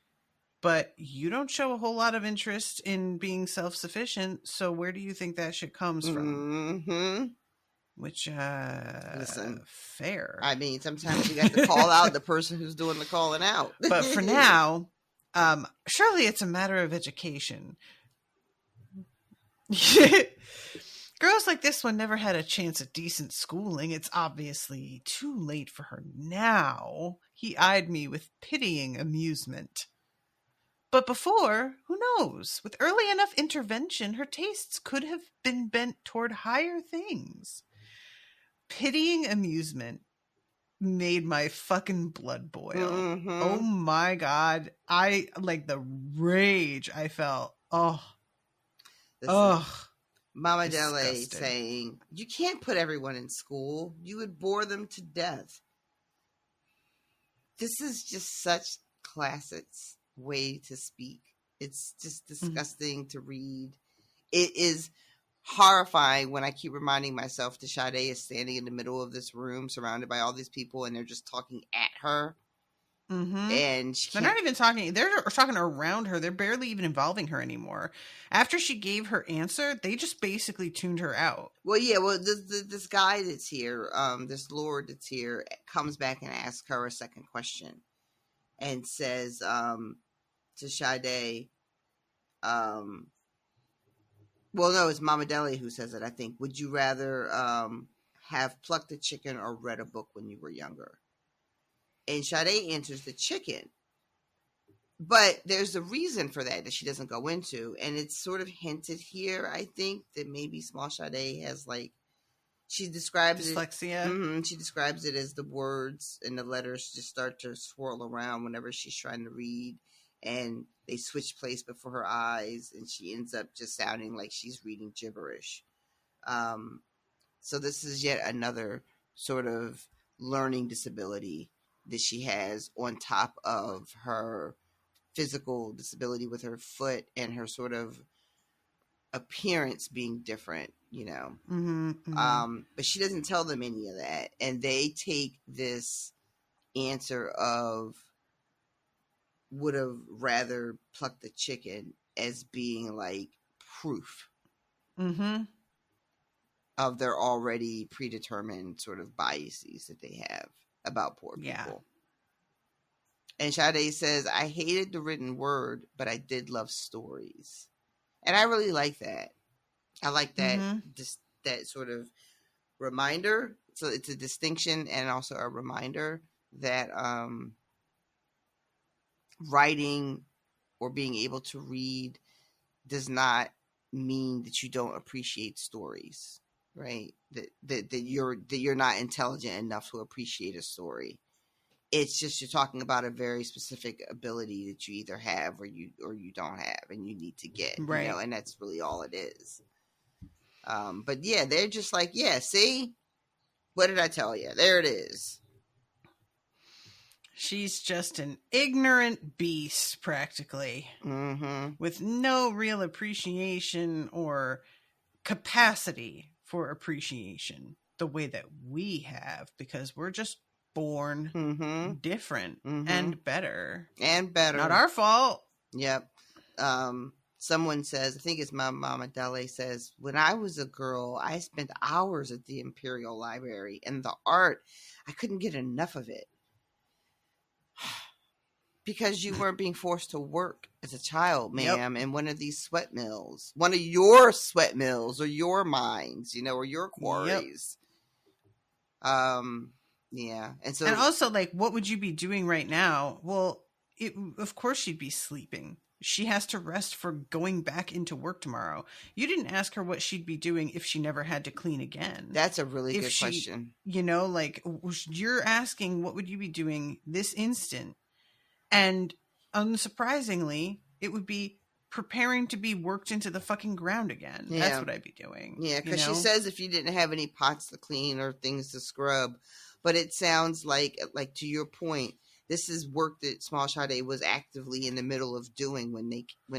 But you don't show a whole lot of interest in being self-sufficient. So where do you think that shit comes from? Which, listen, fair. I mean, sometimes you got to call out the person who's doing the calling out. But for now, surely it's a matter of education. Girls like this one never had a chance at decent schooling. It's obviously too late for her now. He eyed me with pitying amusement. But before, who knows? With early enough intervention, her tastes could have been bent toward higher things. Pitying amusement made my fucking blood boil. Oh my God. I, like, the rage I felt. Mama Dele saying, you can't put everyone in school. You would bore them to death. This is just such classics way to speak. It's just disgusting to read. It is horrifying when I keep reminding myself that Sade is standing in the middle of this room surrounded by all these people and they're just talking at her. And they're not even talking, they're talking around her. They're barely even involving her anymore. After she gave her answer, they just basically tuned her out. Well, yeah, this guy that's here, this lord that's here, comes back and asks her a second question and says to Sade, well, no, it's Mama Dele who says it, I think. Would you rather have plucked a chicken or read a book when you were younger? And Sade answers the chicken. But there's a reason for that she doesn't go into. And it's sort of hinted here, I think, that maybe Small Sade has, like, she describes dyslexia. She describes it as the words and the letters just start to swirl around whenever she's trying to read. And they switch place before her eyes. And she ends up just sounding like she's reading gibberish. So this is yet another sort of learning disability that she has on top of her physical disability with her foot and her sort of appearance being different, you know. But she doesn't tell them any of that. And they take this answer of would have rather plucked the chicken as being like proof of their already predetermined sort of biases that they have about poor people. And Sade says, I hated the written word, but I did love stories. And I really like that. I like that, just that sort of reminder. So it's a distinction and also a reminder that writing or being able to read does not mean that you don't appreciate stories. Right, that you're not intelligent enough to appreciate a story. It's just you're talking about a very specific ability that you either have or you don't have, and you need to get. Right, you know, and that's really all it is. But yeah, they're just like, yeah, see, what did I tell you? There it is. She's just an ignorant beast, practically, with no real appreciation or capacity for appreciation the way that we have, because we're just born different and better. Not our fault. Yep. someone says, I think it's my Mama Dele says, when I was a girl, I spent hours at the Imperial Library, and the art, I couldn't get enough of it. Because you weren't being forced to work as a child, ma'am, in one of these sweat mills. One of your sweat mills or your mines, or your quarries. Yeah. And also, like, what would you be doing right now? Well, of course she'd be sleeping. She has to rest for going back into work tomorrow. You didn't ask her what she'd be doing if she never had to clean again. That's a really good question. Like, you're asking, what would you be doing this instant? And unsurprisingly, it would be preparing to be worked into the fucking ground again. Yeah. That's what I'd be doing. Yeah, because she says if you didn't have any pots to clean or things to scrub. But it sounds like to your point, this is work that Small Sade was actively in the middle of doing when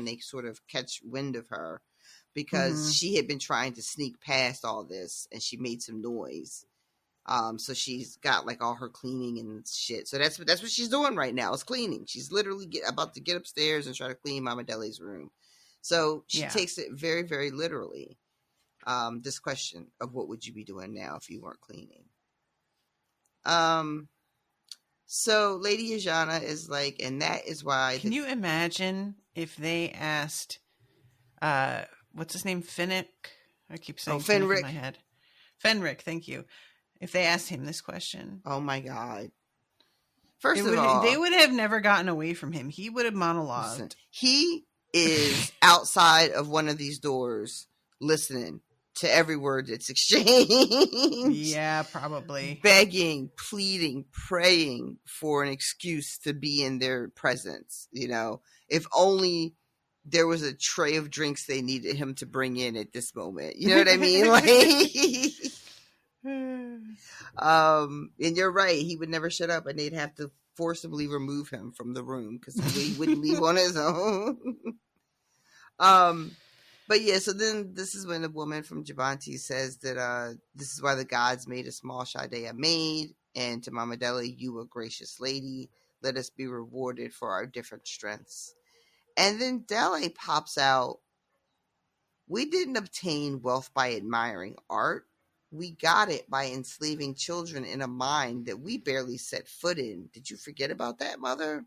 they sort of catch wind of her. Because she had been trying to sneak past all this, and she made some noise. So she's got like all her cleaning and shit. So that's what she's doing right now. Is cleaning. She's literally about to get upstairs and try to clean Mama Dele's room. So she takes it very, very literally. This question of what would you be doing now if you weren't cleaning? So Lady Ajana is like, and that is why. Can you imagine if they asked, what's his name? Finnick? I keep saying Fenric in my head. Fenric, thank you. If they asked him this question. Oh my God. First of all, they would have never gotten away from him. He would have monologued. Listen, he is outside of one of these doors listening to every word that's exchanged. Yeah, probably. Begging, pleading, praying for an excuse to be in their presence. If only there was a tray of drinks they needed him to bring in at this moment. You know what I mean? And you're right. He would never shut up, and they'd have to forcibly remove him from the room because he wouldn't leave on his own. But yeah, so then this is when the woman from Javanti says that this is why the gods made a Small Sade a maid, and to Mama Dele, you a gracious lady. Let us be rewarded for our different strengths. And then Dele pops out, we didn't obtain wealth by admiring art. We got it by enslaving children in a mine that we barely set foot in. Did you forget about that, mother?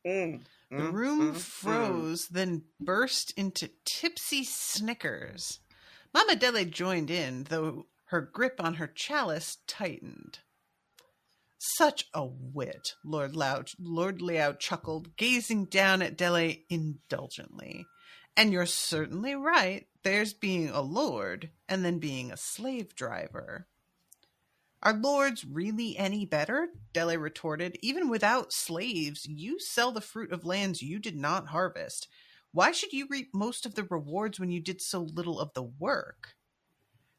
The room froze, then burst into tipsy snickers. Mama Dele joined in, though her grip on her chalice tightened. Such a wit, Lord Liao chuckled, gazing down at Dele indulgently. And you're certainly right. There's being a lord, and then being a slave driver. Are lords really any better? Dele retorted. Even without slaves, you sell the fruit of lands you did not harvest. Why should you reap most of the rewards when you did so little of the work?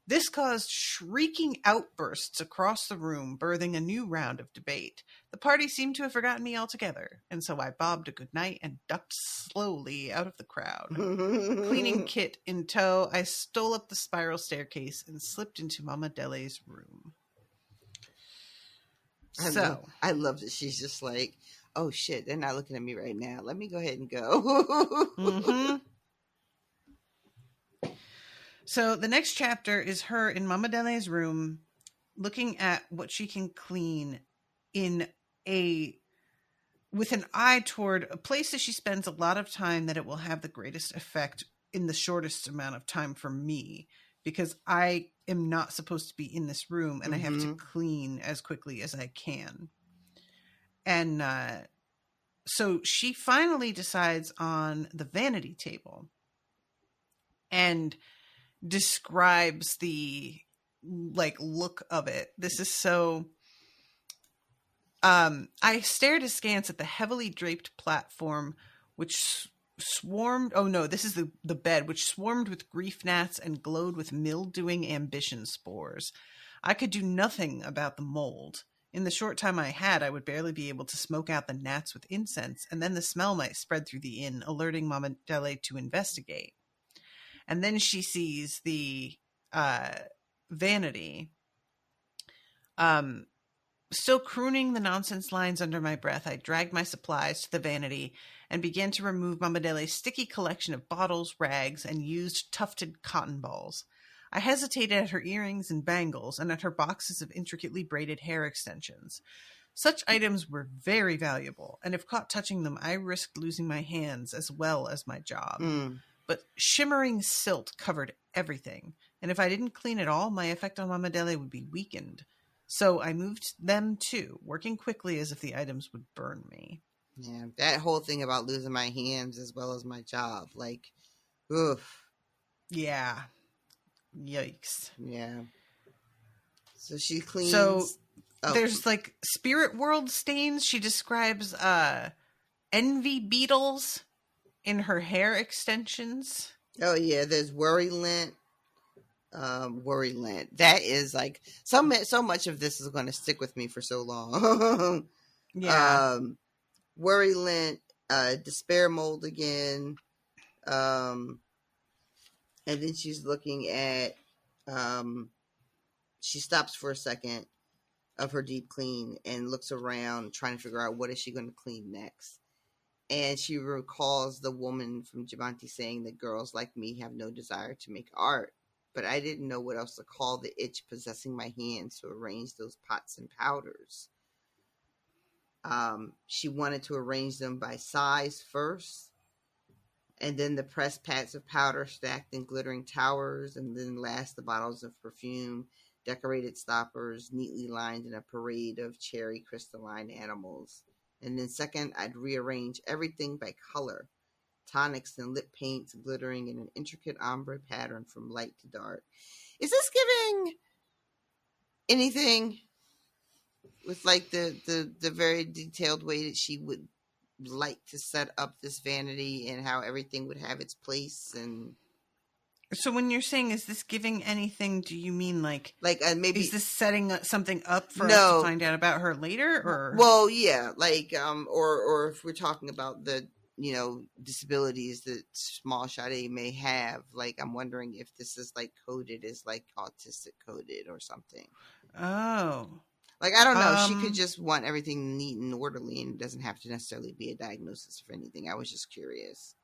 This caused shrieking outbursts across the room, birthing a new round of debate. The party seemed to have forgotten me altogether, and so I bobbed a goodnight and ducked slowly out of the crowd. Cleaning kit in tow, I stole up the spiral staircase and slipped into Mama Dele's room. I love that she's just like, oh shit, they're not looking at me right now. Let me go ahead and go. So the next chapter is her in Mama Dele's room looking at what she can clean with an eye toward a place that she spends a lot of time that it will have the greatest effect in the shortest amount of time for me, because I am not supposed to be in this room and I have to clean as quickly as I can. And so she finally decides on the vanity table and describes the look of it. This is so I stared askance at the heavily draped platform which swarmed this is the bed which swarmed with grief gnats and glowed with mildewing ambition spores. I could do nothing about the mold. In the short time I had, I would barely be able to smoke out the gnats with incense, and then the smell might spread through the inn, alerting Mama Dele to investigate. And then she sees the vanity. Still crooning the nonsense lines under my breath, I dragged my supplies to the vanity and began to remove Mama Dele's sticky collection of bottles, rags, and used tufted cotton balls. I hesitated at her earrings and bangles and at her boxes of intricately braided hair extensions. Such items were very valuable, and if caught touching them, I risked losing my hands as well as my job. But shimmering silt covered everything, and if I didn't clean it all, my effect on Mama Dele would be weakened. So I moved them too, working quickly as if the items would burn me. Yeah, that whole thing about losing my hands as well as my job, like, oof. Yeah. Yikes. Yeah. So she cleans. So there's like spirit world stains. She describes envy beetles in her hair extensions. Oh yeah, there's worry lint. Worry lint. That is like so much of this is going to stick with me for so long. Yeah. Worry lint, despair mold again. And then she's looking at she stops for a second of her deep clean and looks around trying to figure out what is she going to clean next. And she recalls the woman from Jabanti saying that girls like me have no desire to make art. But I didn't know what else to call the itch possessing my hands to arrange those pots and powders. She wanted to arrange them by size first, and then the pressed pats of powder stacked in glittering towers, and then last the bottles of perfume, decorated stoppers, neatly lined in a parade of cherry crystalline animals. And then second, I'd rearrange everything by color. Tonics and lip paints glittering in an intricate ombre pattern from light to dark. Is this giving anything with like the very detailed way that she would like to set up this vanity and how everything would have its place? And so when you're saying is this giving anything, do you mean like maybe is this setting something up for us to find out about her later? Or well, yeah, like or if we're talking about the disabilities that Small Sade may have, like I'm wondering if this is like coded as like autistic coded or something. Oh, like I don't know. She could just want everything neat and orderly, and it doesn't have to necessarily be a diagnosis for anything. I was just curious.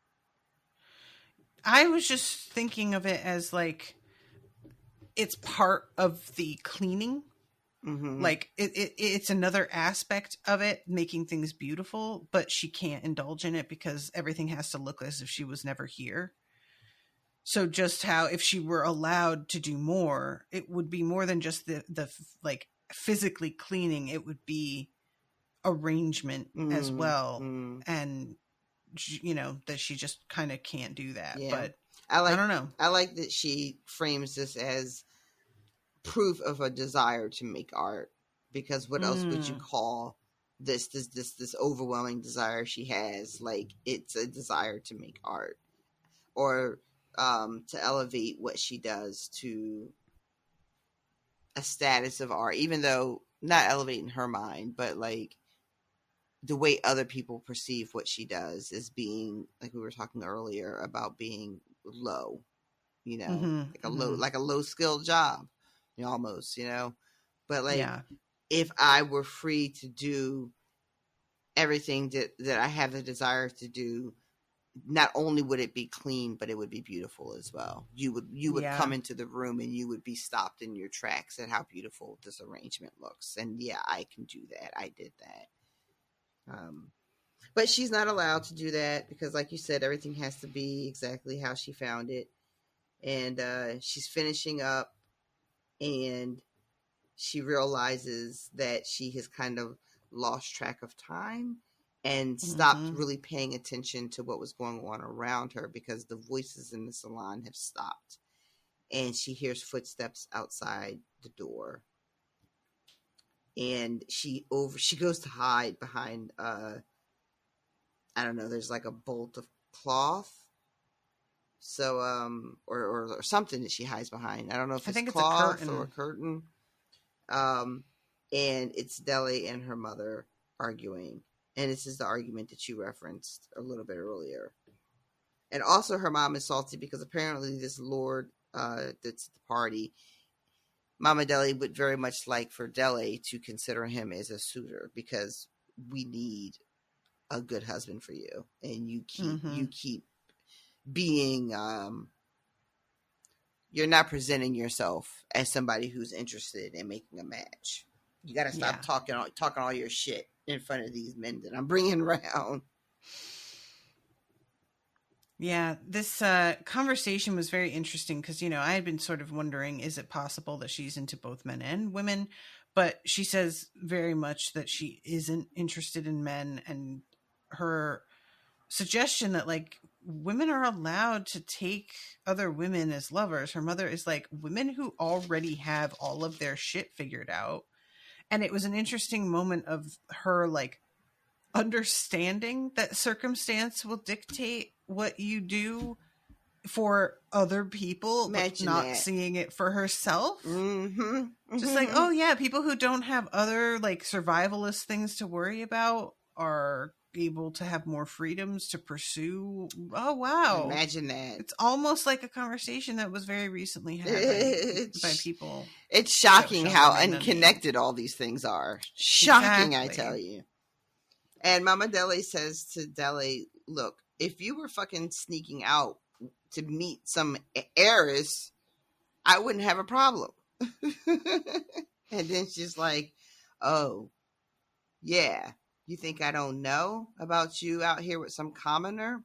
I was just thinking of it as like it's part of the cleaning. Mm-hmm. Like it's another aspect of it, making things beautiful, but she can't indulge in it because everything has to look as if she was never here. So just how if she were allowed to do more, it would be more than just the like physically cleaning. It would be arrangement as well. And that she just kind of can't do that. Yeah. But I don't know. I like that she frames this as proof of a desire to make art, because what else would you call this overwhelming desire she has? Like, it's a desire to make art, or to elevate what she does to a status of art, even though not elevating her mind, but like the way other people perceive what she does as being, like we were talking earlier about being low, like a low skilled job. Almost, but like, if I were free to do everything that I have the desire to do, not only would it be clean, but it would be beautiful as well. You would come into the room and you would be stopped in your tracks at how beautiful this arrangement looks. And yeah, I can do that. I did that. But she's not allowed to do that because, like you said, everything has to be exactly how she found it. And she's finishing up, and she realizes that she has kind of lost track of time and stopped really paying attention to what was going on around her because the voices in the salon have stopped. And she hears footsteps outside the door. And she goes to hide behind, I don't know, there's like a bolt of cloth. So, or something that she hides behind. I don't know if it's cloth or a curtain. And it's Dele and her mother arguing. And this is the argument that you referenced a little bit earlier. And also her mom is salty because apparently this lord that's at the party, Mama Deli would very much like for Deli to consider him as a suitor, because we need a good husband for you, and you keep being you're not presenting yourself as somebody who's interested in making a match. You got to stop talking all your shit in front of these men that I'm bringing around. Yeah, this conversation was very interesting because, I had been sort of wondering, is it possible that she's into both men and women? But she says very much that she isn't interested in men, and her suggestion that, like, women are allowed to take other women as lovers. Her mother is like, women who already have all of their shit figured out. And it was an interesting moment of her, like, understanding that circumstance will dictate what you do for other people, but not seeing it for herself. Just like, oh yeah, people who don't have other, like, survivalist things to worry about are able to have more freedoms to pursue. Oh wow, imagine that. It's almost like a conversation that was very recently had by people. It's shocking how unconnected all these things are. Shocking, exactly. I tell you. And Mama Deli says to Deli, look, if you were fucking sneaking out to meet some heiress, I wouldn't have a problem. And then she's like, oh, yeah, you think I don't know about you out here with some commoner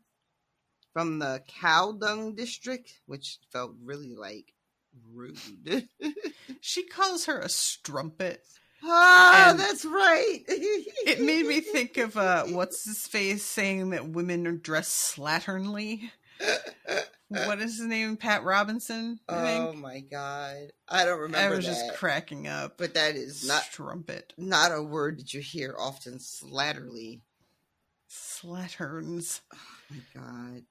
from the cow dung district, which felt really, like, rude. She calls her a strumpet. Ah, that's right. It made me think of what's his face saying that women are dressed slatternly. What is his name? Pat Robinson, I think. Oh my god, I don't remember. I was just cracking up. But that is not strumpet. Not a word that you hear often. Slatterly. Slatterns. Oh my god.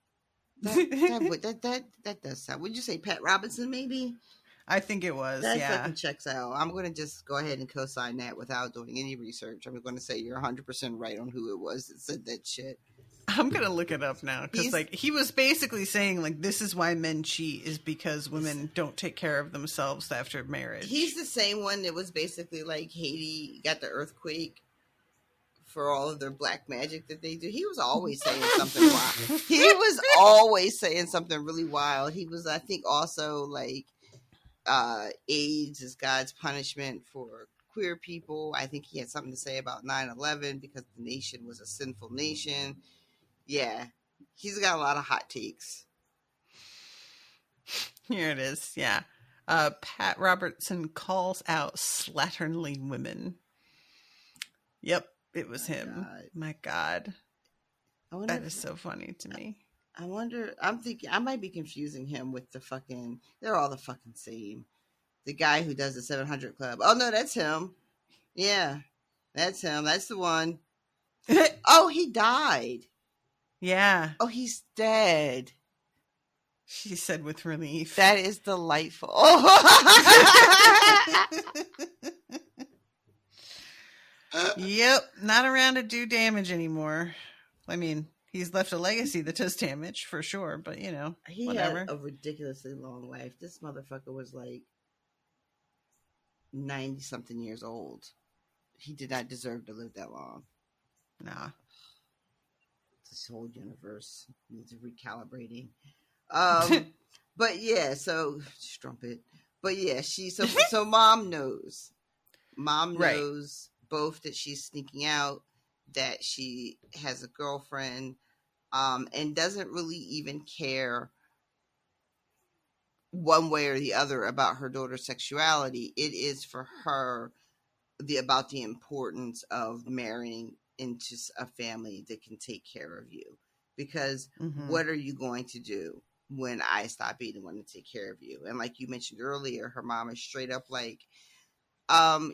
That does sound. Would you say Pat Robinson? Maybe. I think it was. That fucking checks out. I'm going to just go ahead and co-sign that without doing any research. I'm going to say you're 100% right on who it was that said that shit. I'm going to look it up now because, like, he was basically saying, like, this is why men cheat, is because women don't take care of themselves after marriage. He's the same one that was basically like Haiti got the earthquake for all of their black magic that they do. He was always saying something wild. He was always saying something really wild. He was, I think, also like, AIDS is God's punishment for queer people. I think he had something to say about 9/11 because the nation was a sinful nation. Yeah, he's got a lot of hot takes. Here it is. Yeah. Pat Robertson calls out slatternly women. Yep, it was him. God. My God. That is so funny to me. I wonder, I'm thinking, I might be confusing him with the fucking, they're all the fucking same. The guy who does the 700 Club. Oh, no, that's him. Yeah, that's him. That's the one. Oh, he died. Yeah. Oh, he's dead. She said with relief. That is delightful. Yep, not around to do damage anymore. I mean, he's left a legacy that does damage for sure, but he whatever. Had a ridiculously long life. This motherfucker was like 90 something years old. He did not deserve to live that long. Nah. This whole universe needs recalibrating. But yeah, so strumpet. But yeah, so mom knows. Mom knows both that she's sneaking out, that she has a girlfriend, and doesn't really even care one way or the other about her daughter's sexuality. It is for her about the importance of marrying into a family that can take care of you. Because what are you going to do when I stop being the one to take care of you? And like you mentioned earlier, her mom is straight up like,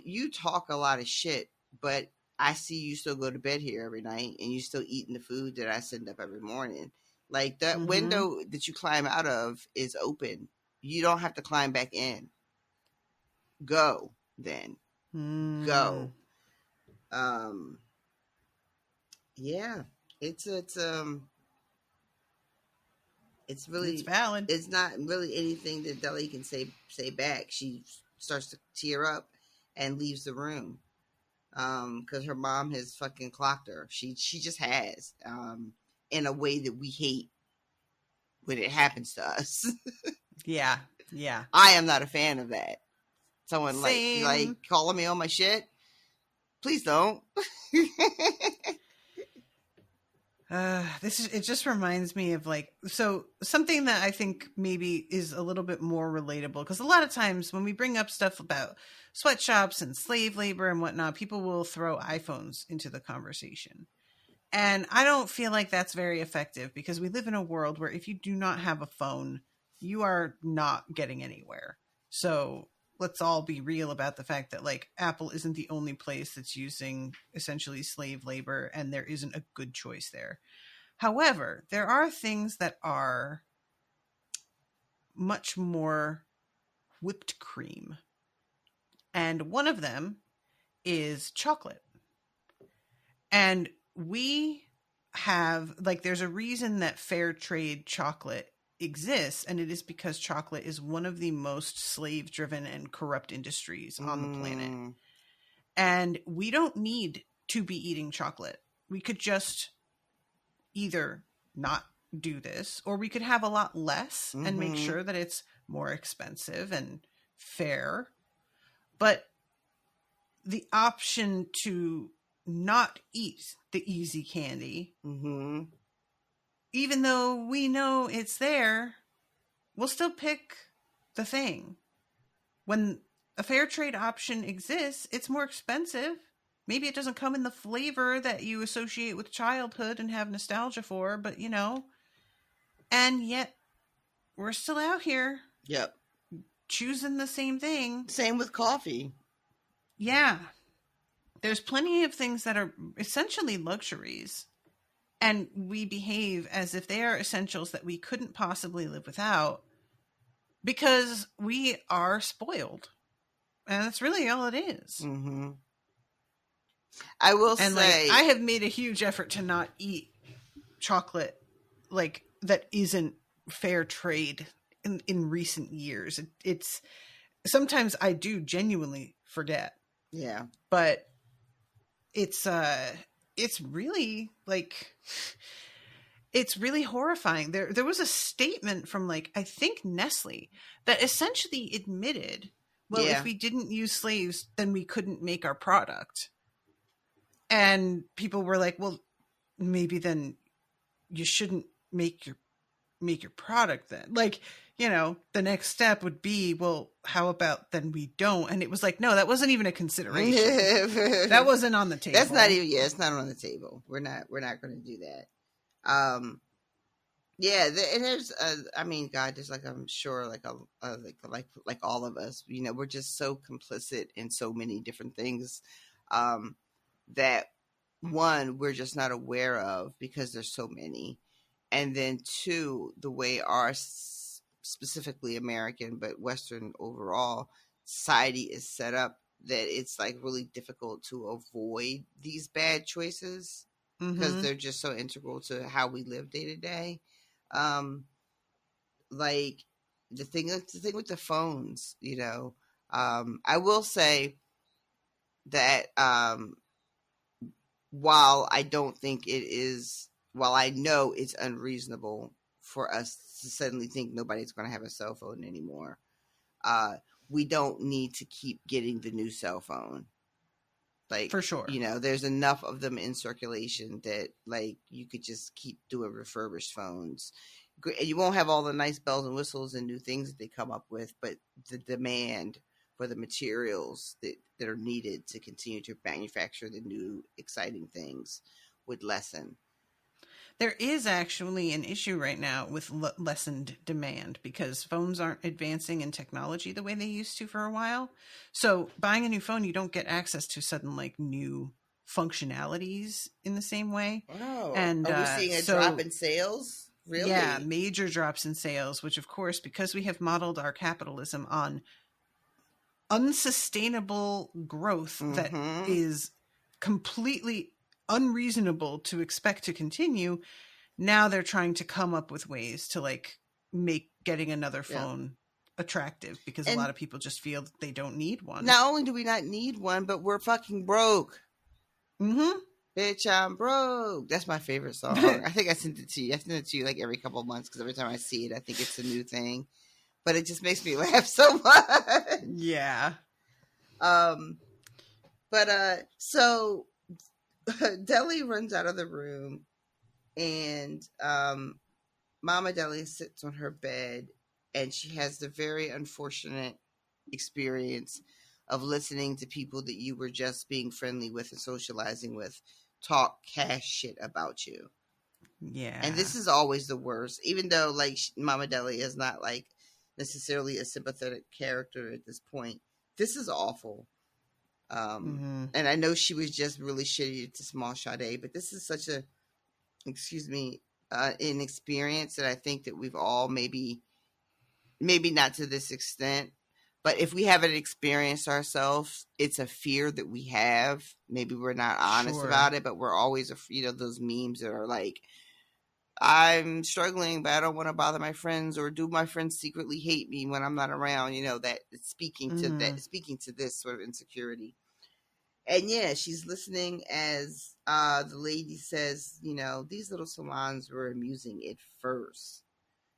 you talk a lot of shit, but I see you still go to bed here every night and you still eating the food that I send up every morning. Like that window that you climb out of is open. You don't have to climb back in. Go then. Go. Yeah. It's really, it's valid. It's not really anything that Deli can say back. She starts to tear up and leaves the room. Because her mom has fucking clocked her. She just has. In a way that we hate when it happens to us. Yeah. I am not a fan of that. Someone Same. like calling me on my shit. Please don't. It just reminds me of something that I think maybe is a little bit more relatable, because a lot of times when we bring up stuff about sweatshops and slave labor and whatnot, people will throw iPhones into the conversation. And I don't feel like that's very effective, because we live in a world where if you do not have a phone, you are not getting anywhere. So let's all be real about the fact that Apple isn't the only place that's using essentially slave labor, and there isn't a good choice there. However, there are things that are much more whipped cream. And one of them is chocolate. And we have, there's a reason that fair trade chocolate exists, and it is because chocolate is one of the most slave-driven and corrupt industries on the planet. And we don't need to be eating chocolate. We could just either not do this, or we could have a lot less and make sure that it's more expensive and fair. But the option to not eat the easy candy, even though we know it's there, we'll still pick the thing. When a fair trade option exists, it's more expensive. Maybe it doesn't come in the flavor that you associate with childhood and have nostalgia for, but and yet we're still out here. Yep. Choosing the same thing. Same with coffee. Yeah. There's plenty of things that are essentially luxuries, and we behave as if they are essentials that we couldn't possibly live without, because we are spoiled. And that's really all it is. I will say, I have made a huge effort to not eat chocolate that isn't fair trade in recent years. It's sometimes I do genuinely forget. Yeah. But it's really it's really horrifying. There was a statement from I think Nestle that essentially admitted, if we didn't use slaves, then we couldn't make our product. And people were like, well, maybe then you shouldn't make your product then. The next step would be, well, how about then we don't? And it was no, that wasn't even a consideration. That wasn't on the table. That's not even, it's not on the table. We're not going to do that. And there's, God, just I'm sure, like all of us, we're just so complicit in so many different things, that one, we're just not aware of because there's so many. And then two, the way our specifically American, but Western overall society is set up, that it's really difficult to avoid these bad choices because they're just so integral to how we live day to day. The thing with the phones, I will say that while I know it's unreasonable for us to suddenly think nobody's going to have a cell phone anymore, we don't need to keep getting the new cell phone. For sure. There's enough of them in circulation that you could just keep doing refurbished phones. You won't have all the nice bells and whistles and new things that they come up with, but the demand for the materials that are needed to continue to manufacture the new exciting things would lessen. There is actually an issue right now with lessened demand because phones aren't advancing in technology the way they used to for a while. So buying a new phone, you don't get access to sudden new functionalities in the same way. Oh, and are we seeing a drop in sales? Really? Yeah, major drops in sales, which of course, because we have modeled our capitalism on unsustainable growth that is completely unreasonable to expect to continue. Now they're trying to come up with ways to make getting another phone attractive because And a lot of people just feel that they don't need one. not only do we not need one, but we're fucking broke. Mm-hmm. Bitch, I'm broke. That's my favorite song. I think I sent it to you. I send it to you like every couple of months because every time I see it, I think it's a new thing. But it just makes me laugh so much. Yeah. So Deli runs out of the room, and Mama Deli sits on her bed, and she has the very unfortunate experience of listening to people that you were just being friendly with and socializing with talk cash shit about you. Yeah. And this is always the worst, even though like Mama Deli is not like necessarily a sympathetic character at this point. This is awful. And I know she was just really shitty to Small Sade, but this is such an experience that I think that we've all maybe not to this extent, but if we haven't experienced ourselves, it's a fear that we have. Maybe we're not honest about it, but we're always, those memes that are like, I'm struggling, but I don't want to bother my friends, or do my friends secretly hate me when I'm not around? That it's speaking to this sort of insecurity. And yeah, she's listening as the lady says, these little salons were amusing at first,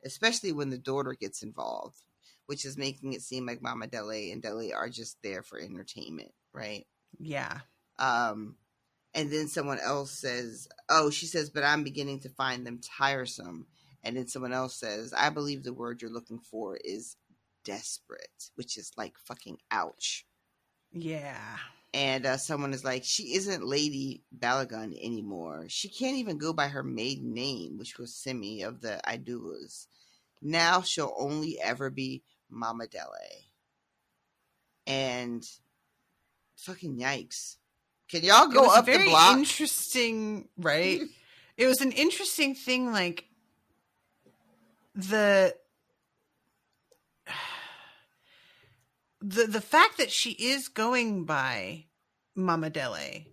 especially when the daughter gets involved, which is making it seem like Mama Deli and Deli are just there for entertainment, right? Yeah. And then someone else says, she says, but I'm beginning to find them tiresome. And then someone else says, I believe the word you're looking for is desperate, which is like fucking ouch. Yeah. And someone is like, she isn't Lady Balagun anymore. She can't even go by her maiden name, which was Simi of the Idulas. Now she'll only ever be Mama Deli. And fucking yikes. Can y'all go up the block? Interesting, right? It was an interesting thing, like the fact that she is going by Mama Deli.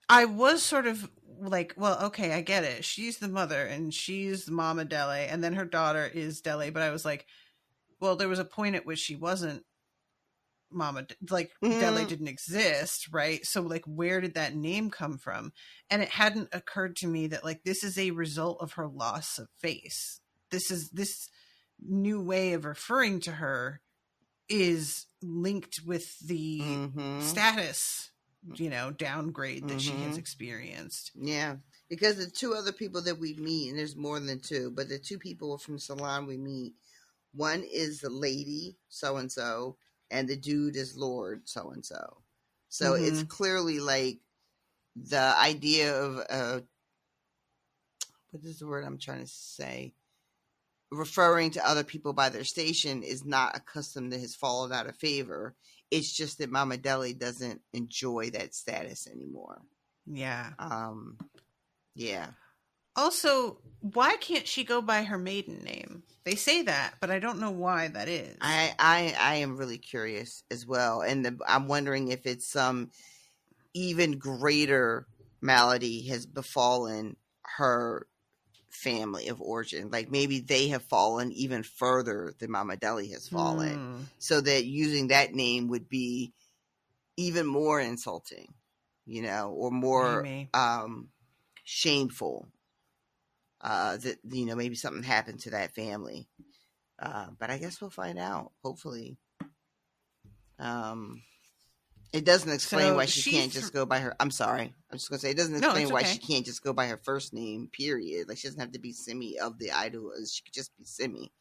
I was sort of like, well, okay, I get it. She's the mother and she's Mama Deli, and then her daughter is Deli. But I was like, well, there was a point at which she wasn't Deli didn't exist, right? So like, where did that name come from? And it hadn't occurred to me that like this is a result of her loss of face. This new way of referring to her is linked with the status, downgrade that she has experienced. Yeah, because the two other people that we meet, and there's more than two, but the two people from the salon we meet, one is the lady so-and-so, and the dude is Lord so-and-so. So it's clearly like the idea of, what is the word I'm trying to say? Referring to other people by their station is not a custom that has fallen out of favor. It's just that Mama Deli doesn't enjoy that status anymore. Yeah. Yeah. Also, why can't she go by her maiden name? They say that, but I don't know why that is. I am really curious as well. And I'm wondering if it's some even greater malady has befallen her family of origin. Like maybe they have fallen even further than Mama Deli has fallen. So that using that name would be even more insulting, or more shameful. That maybe something happened to that family, but I guess we'll find out. Hopefully, it doesn't explain why she can't just go by her. I'm sorry, I'm just gonna say it doesn't explain why she can't just go by her first name. Period. Like she doesn't have to be Simi of the Idols. She could just be Simi.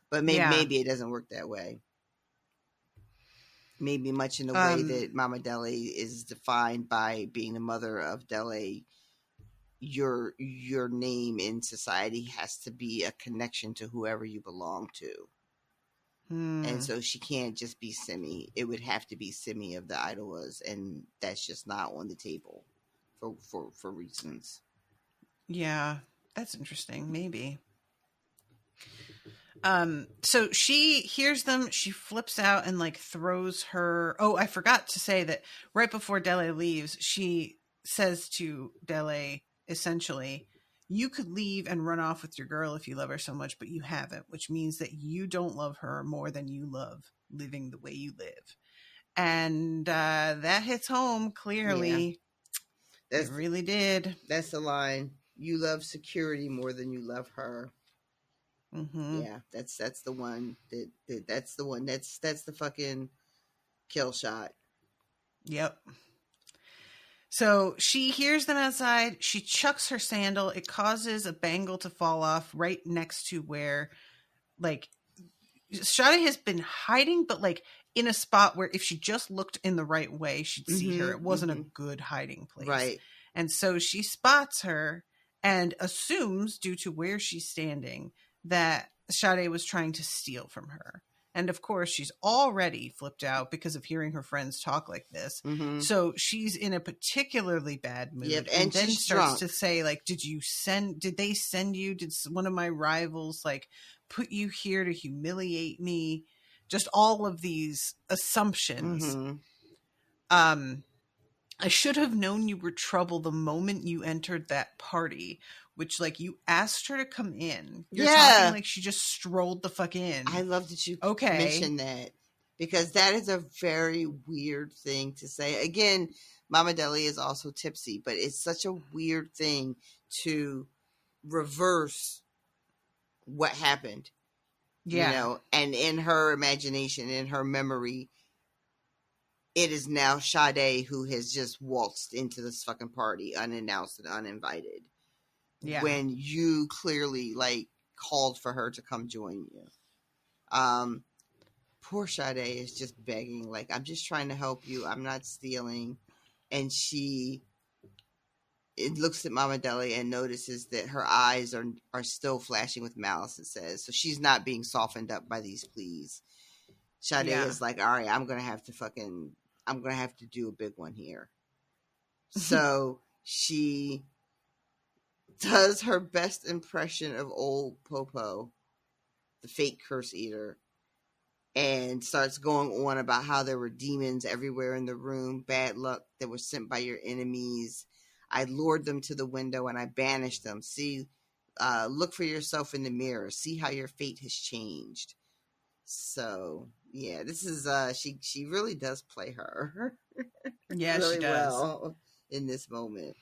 But maybe it doesn't work that way. Maybe much in the way that Mama Deli is defined by being the mother of Deli. Your name in society has to be a connection to whoever you belong to. And so she can't just be Simi. It would have to be Simi of the Idols, and that's just not on the table for reasons. Yeah, that's interesting. Maybe. So she hears them, she flips out and like throws her. Oh, I forgot to say that right before Deli leaves, she says to Deli, essentially, you could leave and run off with your girl if you love her so much, but you haven't, which means that you don't love her more than you love living the way you live. And that hits home clearly. Yeah. It really did. That's the line. You love security more than you love her. Mm-hmm. Yeah, that's the one. That's the one. That's the fucking kill shot. Yep. So she hears them outside. She chucks her sandal. It causes a bangle to fall off right next to where, like, Sade has been hiding, but like in a spot where if she just looked in the right way, she'd see her. It wasn't a good hiding place. Right. And so she spots her and assumes, due to where she's standing, that Sade was trying to steal from her. And of course, she's already flipped out because of hearing her friends talk like this. Mm-hmm. So she's in a particularly bad mood. Yep, and then she's starts drunk. to say, like, did they send you? Did one of my rivals, like, put you here to humiliate me? Just all of these assumptions. Mm-hmm. I should have known you were trouble the moment you entered that party, which, like, you asked her to come in. You're talking like she just strolled the fuck in. I love that you mentioned that, because that is a very weird thing to say. Again, Mama Deli is also tipsy, but it's such a weird thing to reverse what happened. Yeah. You know, and in her imagination, in her memory, it is now Sade who has just waltzed into this fucking party unannounced and uninvited. Yeah. When you clearly, like, called for her to come join you. Poor Sade is just begging, like, I'm just trying to help you. I'm not stealing. And it looks at Mama Deli and notices that her eyes are still flashing with malice, and says, so she's not being softened up by these pleas. Sade is like, all right, I'm going to have to do a big one here. So she does her best impression of old Popo, the fake curse eater, and starts going on about how there were demons everywhere in the room, bad luck that were sent by your enemies. I lured them to the window and I banished them. See, look for yourself in the mirror. See how your fate has changed. So, yeah, this is, she really does play her. Yeah, really she does. Well in this moment.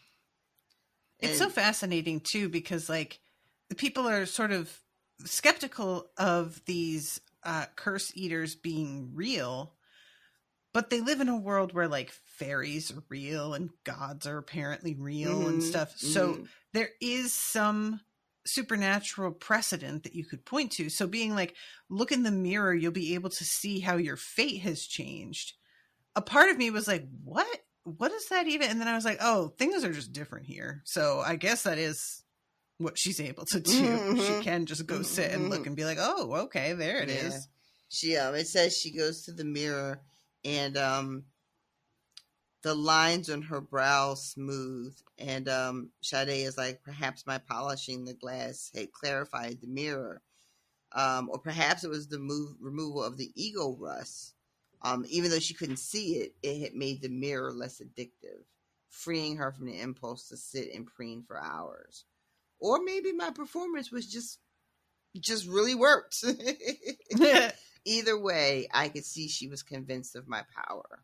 It's so fascinating, too, because, like, the people are sort of skeptical of these curse eaters being real, but they live in a world where, like, fairies are real and gods are apparently real and stuff. So there is some supernatural precedent that you could point to. So being like, look in the mirror, you'll be able to see how your fate has changed. A part of me was like, what is that even? And then I was like, oh, things are just different here. So I guess that is what she's able to do. She can just go sit and look and be like, oh, okay, there it is. She it says she goes to the mirror and the lines on her brow smooth, and Sade is like, perhaps my polishing the glass had clarified the mirror, or perhaps it was the removal of the ego rust. Even though she couldn't see it, it had made the mirror less addictive, freeing her from the impulse to sit and preen for hours. Or maybe my performance was just really worked. Either way, I could see she was convinced of my power.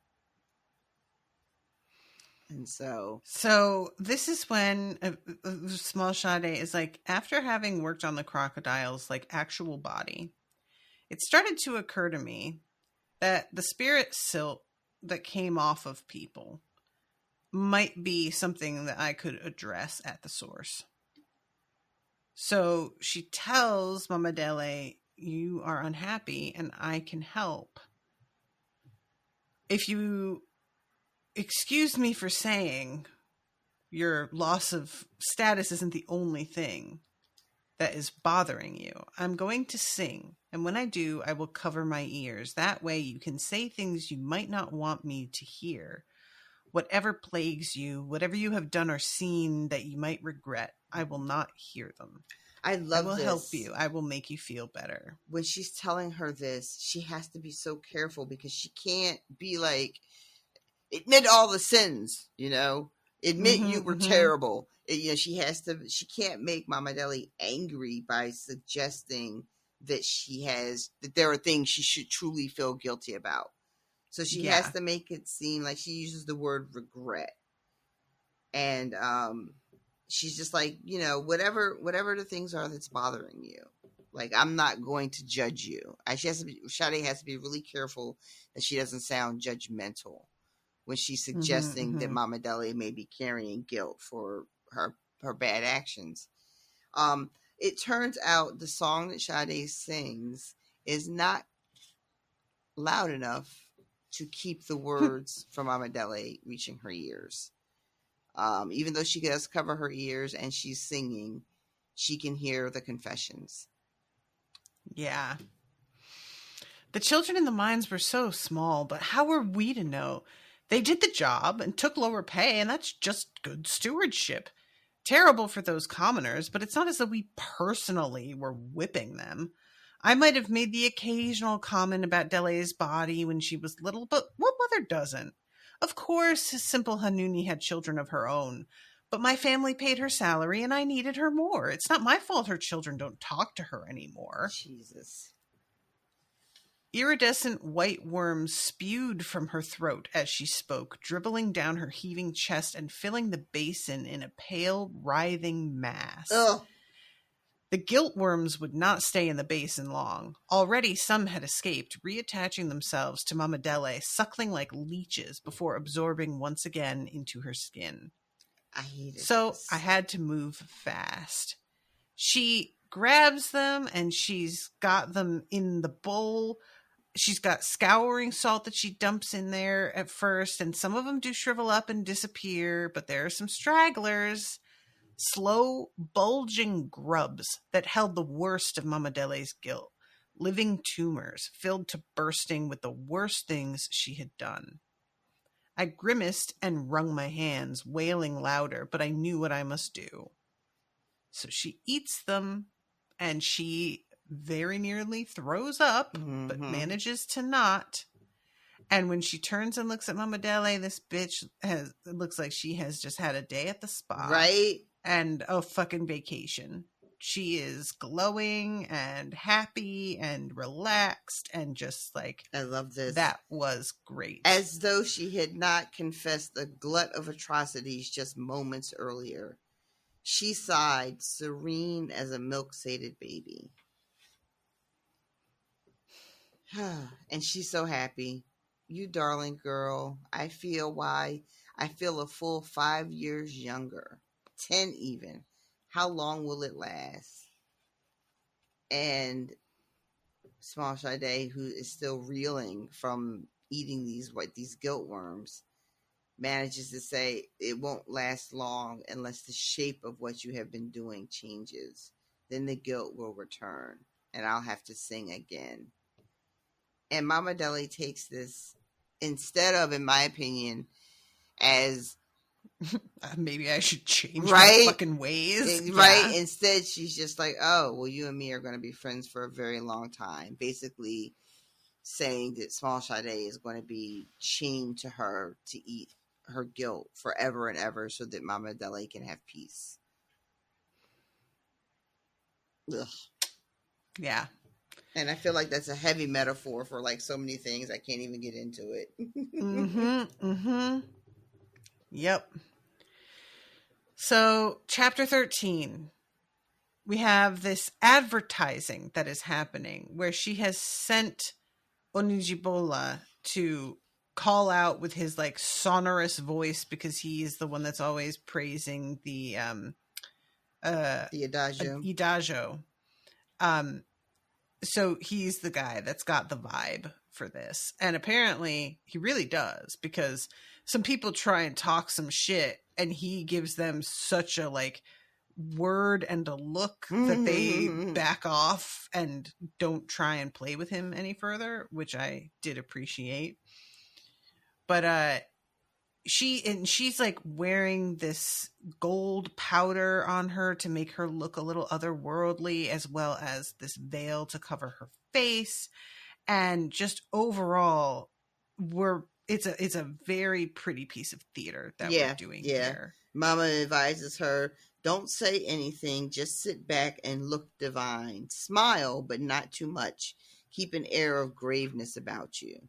And so this is when Small Sade is like, after having worked on the crocodile's, like, actual body, it started to occur to me that the spirit silt that came off of people might be something that I could address at the source. So she tells Mama Dele, you are unhappy and I can help. If you excuse me for saying, your loss of status isn't the only thing that is bothering you. I'm going to sing, and when I do, I will cover my ears. That way you can say things you might not want me to hear. Whatever plagues you, whatever you have done or seen that you might regret, I will not hear them. I will help you. I will make you feel better. When she's telling her this, she has to be so careful, because she can't be like, admit all the sins, you know? Admit you were terrible. She can't make Mama Deli angry by suggesting that that there are things she should truly feel guilty about. So she has to make it seem like she uses the word regret. And she's just like, whatever the things are that's bothering you. Like, I'm not going to judge you. Sade has to be really careful that she doesn't sound judgmental when she's suggesting that Mama Deli may be carrying guilt for her bad actions. It turns out the song that Sade sings is not loud enough to keep the words from Mama Deli reaching her ears. Even though she does cover her ears and she's singing, she can hear the confessions. Yeah. The children in the mines were so small, but how were we to know? They did the job and took lower pay, and that's just good stewardship. Terrible for those commoners, but it's not as though we personally were whipping them. I might have made the occasional comment about Dele's body when she was little, but what mother doesn't? Of course, simple Hanuni had children of her own, but my family paid her salary and I needed her more. It's not my fault her children don't talk to her anymore. Jesus. Iridescent white worms spewed from her throat as she spoke, dribbling down her heaving chest and filling the basin in a pale, writhing mass. Ugh. The gilt worms would not stay in the basin long. Already some had escaped, reattaching themselves to Mama Dele, suckling like leeches before absorbing once again into her skin. I hated this. I had to move fast. She grabs them and she's got them in the bowl. She's got scouring salt that she dumps in there at first, and some of them do shrivel up and disappear, but there are some stragglers. Slow, bulging grubs that held the worst of Mama Dele's guilt. Living tumors filled to bursting with the worst things she had done. I grimaced and wrung my hands, wailing louder, but I knew what I must do. So she eats them, and she very nearly throws up, but manages to not. And when she turns and looks at Mama Dele, this bitch it looks like she has just had a day at the spa. Right? And a fucking vacation. She is glowing and happy and relaxed and just like... I love this. That was great. As though she had not confessed the glut of atrocities just moments earlier. She sighed, serene as a milk-sated baby. And she's so happy. You darling girl. I feel a full 5 years younger. 10 even. How long will it last? And Small Sade, who is still reeling from eating these guilt worms, manages to say it won't last long unless the shape of what you have been doing changes. Then the guilt will return and I'll have to sing again. And Mama Dele takes this, instead of, in my opinion, as maybe I should change my fucking ways. Right? Yeah. Instead, she's just like, oh, well, you and me are going to be friends for a very long time. Basically saying that Small Sade is going to be chained to her to eat her guilt forever and ever so that Mama Dele can have peace. Ugh. Yeah. And I feel like that's a heavy metaphor for like so many things. I can't even get into it. Yep. So, chapter 13, we have this advertising that is happening where she has sent Onijibola to call out with his like sonorous voice because he is the one that's always praising the adagio. So he's the guy that's got the vibe for this. And apparently he really does, because some people try and talk some shit and he gives them such a like word and a look that they back off and don't try and play with him any further, which I did appreciate. But she's like wearing this gold powder on her to make her look a little otherworldly, as well as this veil to cover her face. And just overall, we're it's a very pretty piece of theater that we're doing here. Mama advises her, don't say anything, just sit back and look divine. Smile, but not too much. Keep an air of graveness about you.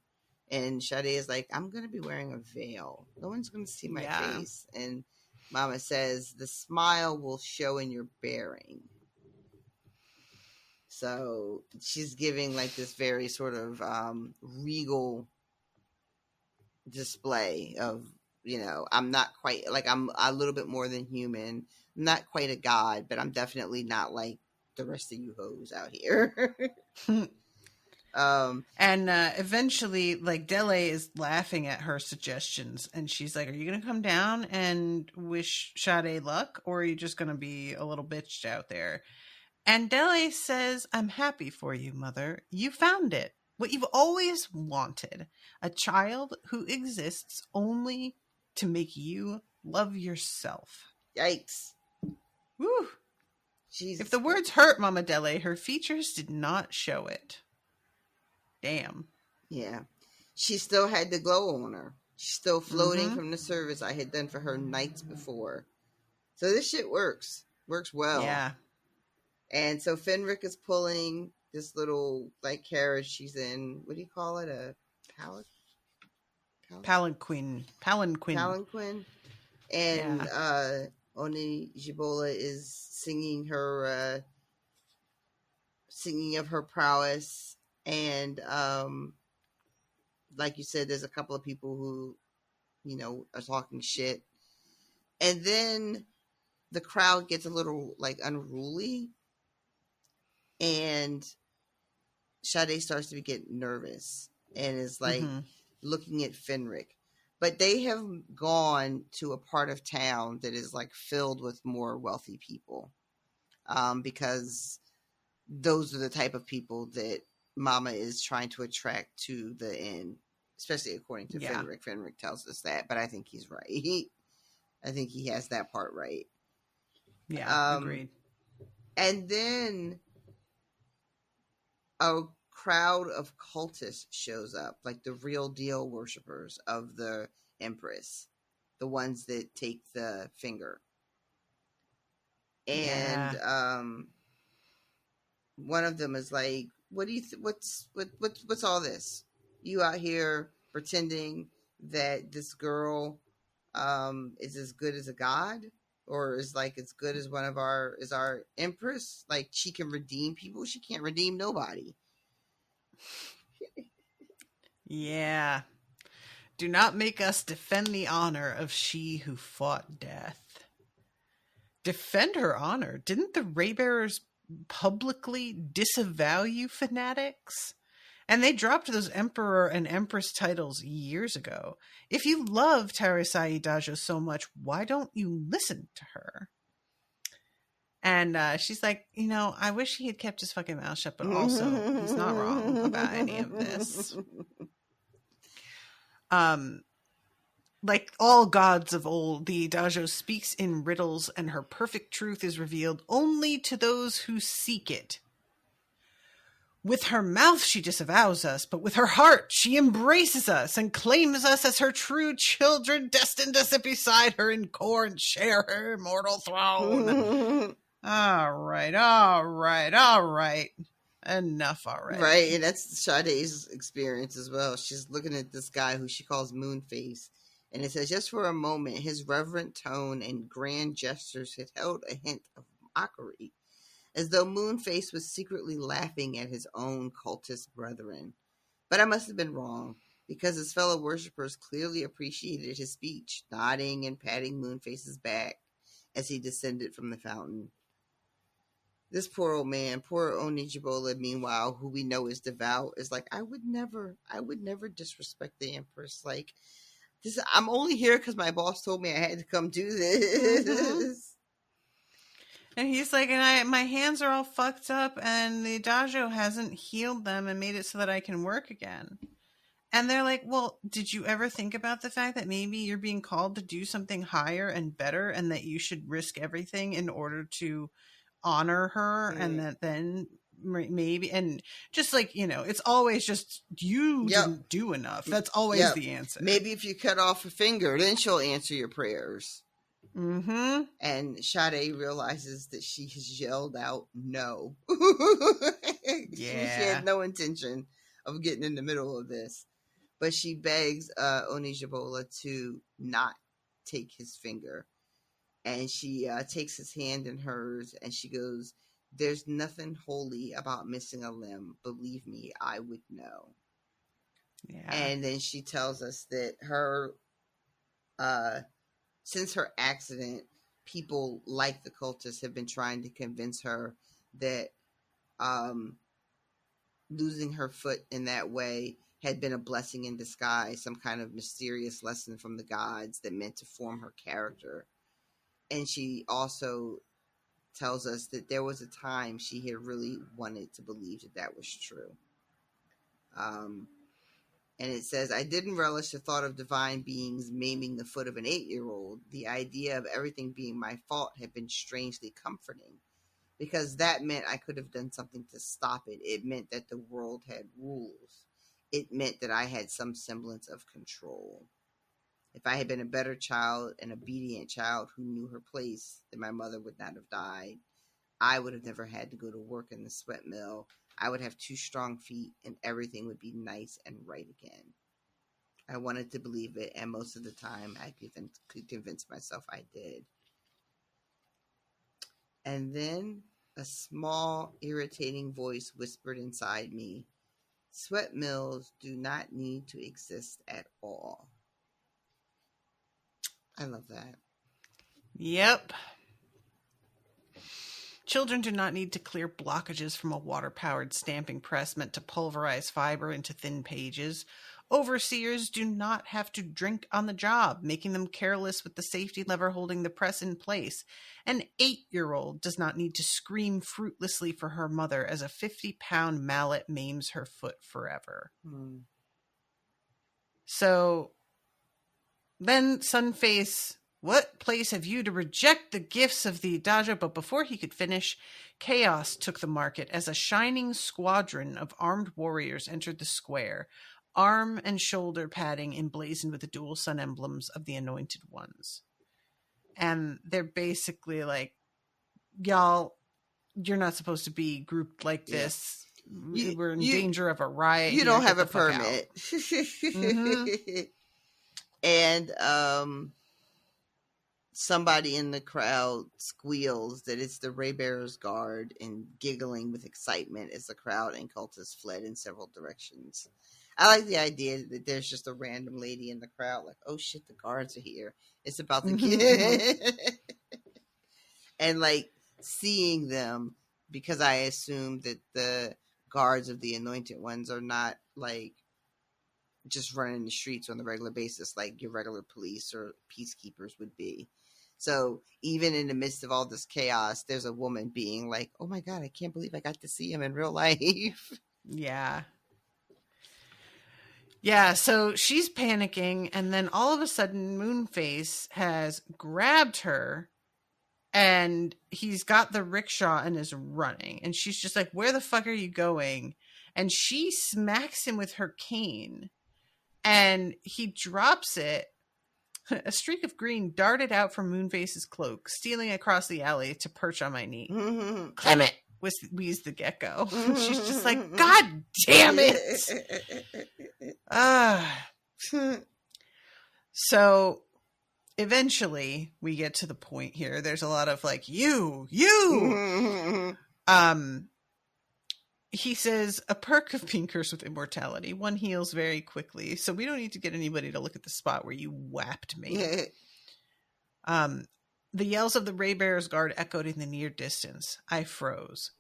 And Sade is like, I'm going to be wearing a veil. No one's going to see my face. And Mama says, the smile will show in your bearing. So she's giving like this very sort of regal display of, you know, I'm not quite, like, I'm a little bit more than human. I'm not quite a god, but I'm definitely not like the rest of you hoes out here. And eventually, like, Dele is laughing at her suggestions, and she's like, are you going to come down and wish Sade luck, or are you just going to be a little bitch out there? And Dele says, I'm happy for you, mother. You found it. What you've always wanted. A child who exists only to make you love yourself. Yikes. Woo. Jesus. If the words hurt Mama Dele, her features did not show it. Damn. Yeah. She still had the glow on her. She's still floating from the service I had done for her nights before. So this shit works. Works well. Yeah. And so Fenric is pulling this little, like, carriage she's in. What do you call it? A pallet? Palanquin. Palanquin. And Oni Jibola is singing her, singing of her prowess. And, like you said, there's a couple of people who, you know, are talking shit. And then the crowd gets a little, like, unruly. And Sade starts to get nervous and is, like, looking at Fenric. But they have gone to a part of town that is, like, filled with more wealthy people. Because those are the type of people that Mama is trying to attract to the inn, especially according to Fenric. Fenric tells us that, but I think he's right. I think he has that part right. Yeah, agreed. And then a crowd of cultists shows up, like the real deal worshippers of the Empress, the ones that take the finger. And one of them is like, "What do you? What's all this? You out here pretending that this girl is as good as a god, or is like as good as one of our Empress? Like she can redeem people. She can't redeem nobody." Yeah. Do not make us defend the honor of she who fought death. Defend her honor? Didn't the Raybearers publicly disavow you fanatics? And they dropped those Emperor and Empress titles years ago. If you love Tarisai Dajo so much, why don't you listen to her? And she's like, you know, I wish he had kept his fucking mouth shut, but also he's not wrong about any of this. Like all gods of old, the Dajo speaks in riddles, and her perfect truth is revealed only to those who seek it. With her mouth she disavows us, but with her heart she embraces us and claims us as her true children, destined to sit beside her in core and share her immortal throne. All right. Enough already. Right, and that's Sade's experience as well. She's looking at this guy who she calls Moonface. And it says, just for a moment, his reverent tone and grand gestures had held a hint of mockery, as though Moonface was secretly laughing at his own cultist brethren. But I must have been wrong, because his fellow worshippers clearly appreciated his speech, nodding and patting Moonface's back as he descended from the fountain. This poor old man, poor Onijibola, meanwhile, who we know is devout, is like, I would never disrespect the Empress. Like, I'm only here because my boss told me I had to come do this. And he's like, and my hands are all fucked up, and the Dajo hasn't healed them and made it so that I can work again. And they're like, well, did you ever think about the fact that maybe you're being called to do something higher and better, and that you should risk everything in order to honor her, and that then maybe. And just like, it's always just, you didn't do enough. That's always the answer. Maybe if you cut off a finger, then she'll answer your prayers. Mm-hmm. And Sade realizes that she has yelled out no. She had no intention of getting in the middle of this. But she begs Onijibola to not take his finger. And she takes his hand in hers and she goes, "There's nothing holy about missing a limb. Believe me, I would know." Yeah. And then she tells us that since her accident, people like the cultists have been trying to convince her that losing her foot in that way had been a blessing in disguise, some kind of mysterious lesson from the gods that meant to form her character. And she also tells us that there was a time she had really wanted to believe that was true. And it says, "I didn't relish the thought of divine beings maiming the foot of an 8-year-old. The idea of everything being my fault had been strangely comforting, because that meant I could have done something to stop it. It meant that the world had rules. It meant that I had some semblance of control. If I had been a better child, an obedient child who knew her place, then my mother would not have died. I would have never had to go to work in the sweat mill. I would have 2 strong feet and everything would be nice and right again. I wanted to believe it, and most of the time I could convince myself I did." And then a small, irritating voice whispered inside me, "Sweat mills do not need to exist at all." I love that. Yep. Children do not need to clear blockages from a water-powered stamping press meant to pulverize fiber into thin pages. Overseers do not have to drink on the job, making them careless with the safety lever holding the press in place. An 8-year-old does not need to scream fruitlessly for her mother as a 50-pound mallet maims her foot forever. So then Sunface, "What place have you to reject the gifts of the Adaja?" But before he could finish, chaos took the market as a shining squadron of armed warriors entered the square, arm and shoulder padding emblazoned with the dual sun emblems of the Anointed Ones. And they're basically like, "Y'all, you're not supposed to be grouped like this. We're in danger of a riot. You don't have a permit." And somebody in the crowd squeals that it's the Raybearers Guard, and giggling with excitement as the crowd and cultists fled in several directions. I like the idea that there's just a random lady in the crowd like, "Oh shit, the guards are here. It's about to get..." And like seeing them, because I assume that the guards of the Anointed Ones are not like just running the streets on the regular basis like your regular police or peacekeepers would be. So even in the midst of all this chaos, there's a woman being like, "Oh my God, I can't believe I got to see him in real life." Yeah. Yeah, so she's panicking, and then all of a sudden Moonface has grabbed her, and he's got the rickshaw and is running. And she's just like, "Where the fuck are you going?" And she smacks him with her cane, and he drops it. A streak of green darted out from Moonface's cloak, stealing across the alley to perch on my knee. "Clement!" wheezed the gecko. She's just like, "God damn it!" So eventually we get to the point here. There's a lot of like, you. He says, "A perk of being cursed with immortality. One heals very quickly, so we don't need to get anybody to look at the spot where you whapped me." The yells of the Raybearers Guard echoed in the near distance. I froze.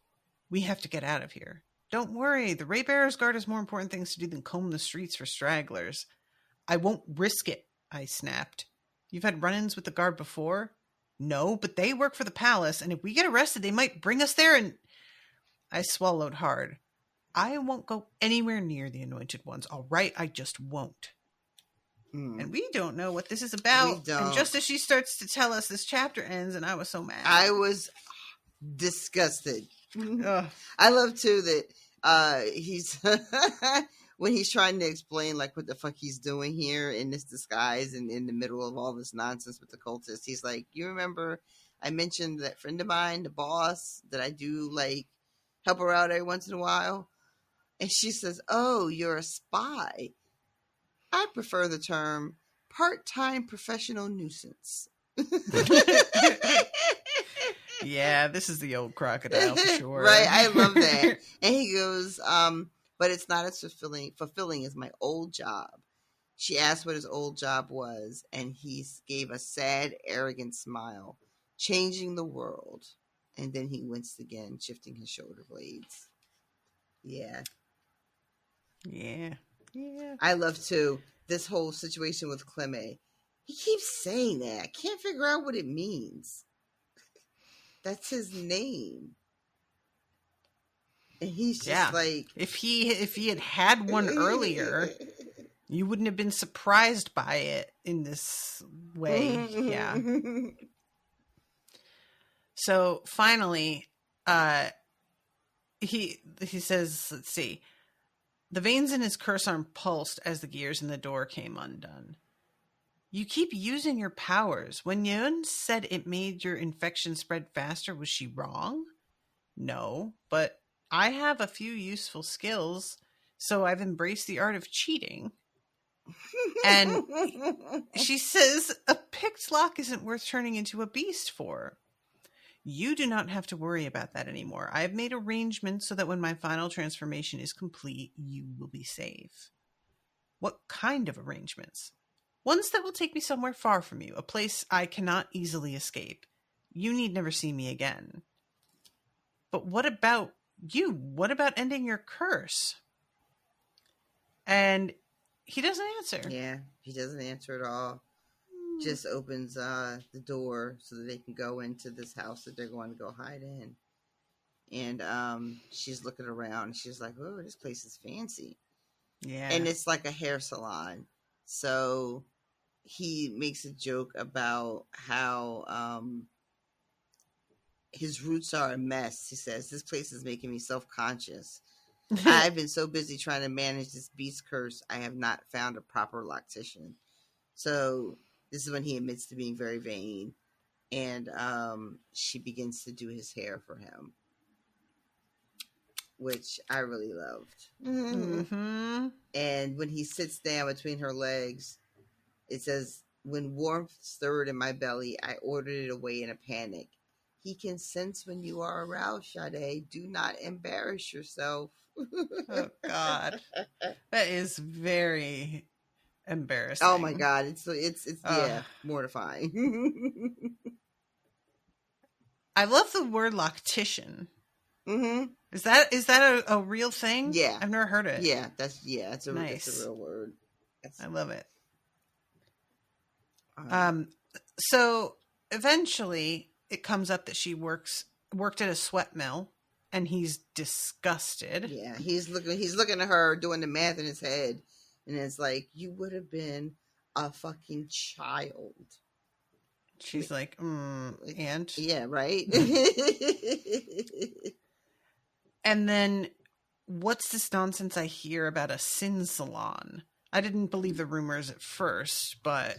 "We have to get out of here." "Don't worry, the Raybearers Guard has more important things to do than comb the streets for stragglers." "I won't risk it," I snapped. "You've had run-ins with the guard before?" "No, but they work for the palace, and if we get arrested, they might bring us there and..." I swallowed hard. "I won't go anywhere near the Anointed Ones, all right? I just won't." And we don't know what this is about. And just as she starts to tell us, this chapter ends, and I was so mad. I was disgusted. I love too that he's when he's trying to explain like what the fuck he's doing here in this disguise and in the middle of all this nonsense with the cultists. He's like, you remember I mentioned that friend of mine, the boss, that I do like help her out every once in a while? And she says, oh, you're a spy. I prefer the term part-time professional nuisance. Yeah, this is the old Crocodile for sure. Right, I love that. And he goes, but it's not as fulfilling as my old job. She asked what his old job was, and he gave a sad, arrogant smile, changing the world. And then he winced again, shifting his shoulder blades. Yeah. Yeah. Yeah. I love, too, this whole situation with Cleme. He keeps saying that. I can't figure out what it means. That's his name. And he's just like... If he had one earlier, you wouldn't have been surprised by it in this way. Yeah. So finally, he says, let's see. The veins in his curse arm pulsed as the gears in the door came undone. You keep using your powers. When Yun said it made your infection spread faster, was she wrong? No, but I have a few useful skills, so I've embraced the art of cheating. And she says a picked lock isn't worth turning into a beast for. You do not have to worry about that anymore. I have made arrangements so that when my final transformation is complete, you will be safe. What kind of arrangements? Ones that will take me somewhere far from you, a place I cannot easily escape. You need never see me again. But what about you? What about ending your curse? And he doesn't answer. Yeah, he doesn't answer at all. Just opens the door so that they can go into this house that they're going to go hide in. And she's looking around. She's like, oh, this place is fancy. Yeah. And it's like a hair salon. So he makes a joke about how his roots are a mess. He says, this place is making me self-conscious. I've been so busy trying to manage this beast curse, I have not found a proper loctician. So this is when he admits to being very vain. And she begins to do his hair for him, which I really loved. Mm-hmm. And when he sits down between her legs, it says, when warmth stirred in my belly, I ordered it away in a panic. He can sense when you are aroused, Sade. Do not embarrass yourself. Oh, God. That is very embarrassing. Oh, my God. It's yeah, mortifying. I love the word loctician. Mm-hmm. Is that a real thing? Yeah. I've never heard it. Yeah, it's a real word. I love it. So eventually it comes up that she worked at a sweat mill, and he's disgusted. Yeah, he's looking at her doing the math in his head, and it's like, you would have been a fucking child. She's like, and? Yeah, right? And then, what's this nonsense I hear about a sin salon? I didn't believe the rumors at first, but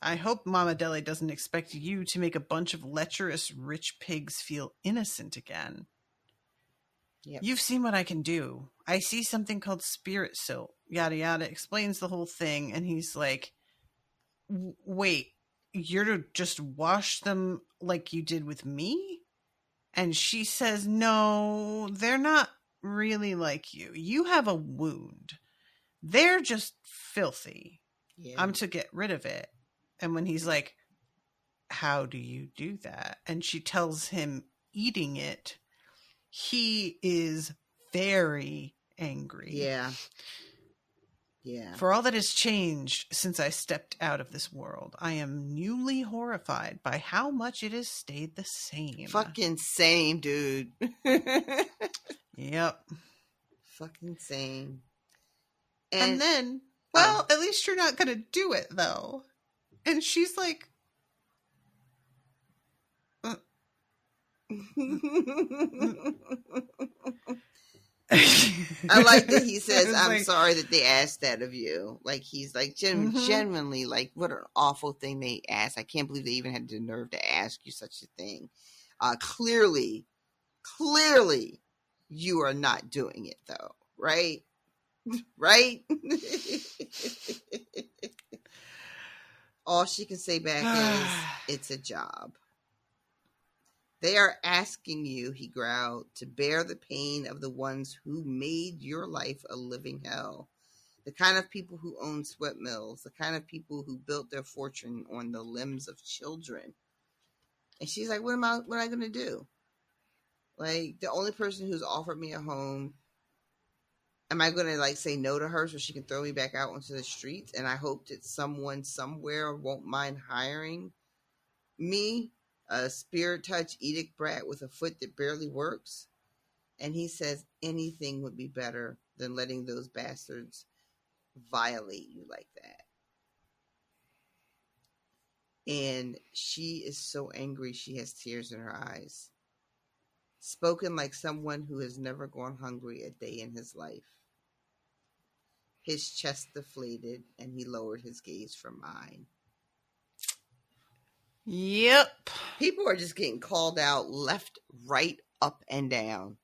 I hope Mama Deli doesn't expect you to make a bunch of lecherous rich pigs feel innocent again. Yep. You've seen what I can do. I see something called spirit silt. Yada yada, explains the whole thing, and he's like, wait, you're to just wash them like you did with me? And she says, no, they're not really like you. You have a wound. They're just filthy. Yeah. I'm to get rid of it. And when he's like, how do you do that? And she tells him eating it, he is very angry. Yeah. Yeah. For all that has changed since I stepped out of this world, I am newly horrified by how much it has stayed the same. Fucking same, dude. Yep. Fucking same. And then, well, at least you're not going to do it, though. And she's like, I like that he says, "I'm like, sorry that they asked that of you." Like he's like genuinely like, what an awful thing they asked. I can't believe they even had the nerve to ask you such a thing. Clearly, you are not doing it though, right? Right? All she can say back is, "It's a job." They are asking you, he growled, to bear the pain of the ones who made your life a living hell. The kind of people who own sweat mills, the kind of people who built their fortune on the limbs of children. And she's like, what am I going to do? Like, the only person who's offered me a home, am I going to like say no to her so she can throw me back out onto the streets? And I hope that someone somewhere won't mind hiring me, a spirit touch edict brat with a foot that barely works. And he says anything would be better than letting those bastards violate you like that. And she is so angry she has tears in her eyes. Spoken like someone who has never gone hungry a day in his life. His chest deflated and he lowered his gaze from mine. Yep. People are just getting called out left, right, up, and down.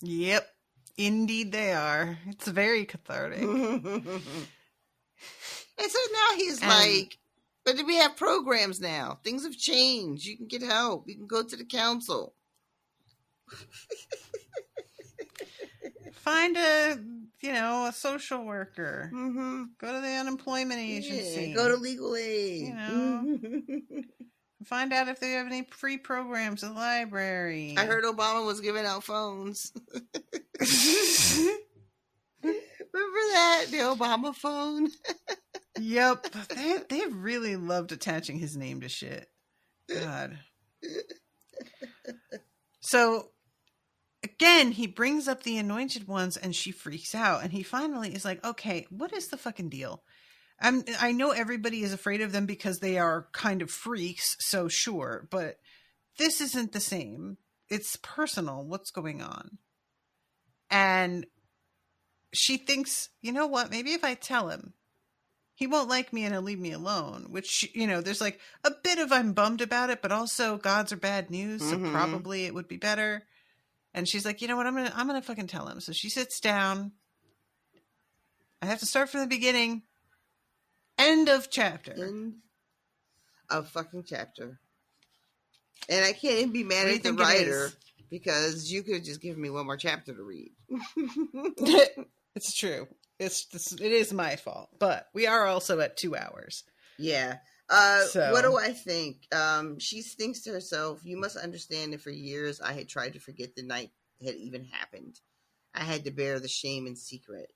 Yep. Indeed they are. It's very cathartic. And so now he's like, but we have programs now. Things have changed. You can get help. You can go to the council. Find a social worker. Mm-hmm. Go to the unemployment agency. Yeah, go to legal aid. Find out if they have any free programs at the library. I heard Obama was giving out phones. Remember that? The Obama phone? Yep. They really loved attaching his name to shit. God. So, again, he brings up the anointed ones and she freaks out. And he finally is like, okay, what is the fucking deal? I know everybody is afraid of them because they are kind of freaks, so sure. But this isn't the same. It's personal. What's going on? And she thinks, you know what? Maybe if I tell him, he won't like me and he'll leave me alone. Which, there's like a bit of I'm bummed about it, but also gods are bad news, so probably it would be better. And she's like, you know what? I'm gonna fucking tell him. So she sits down. I have to start from the beginning. End of chapter. End of fucking chapter. And I can't even be mad at the writer because you could just give me one more chapter to read. It's true. It is my fault, but we are also at 2 hours. Yeah. What do I think? She thinks to herself, you must understand that for years I had tried to forget the night had even happened. I had to bear the shame in secret.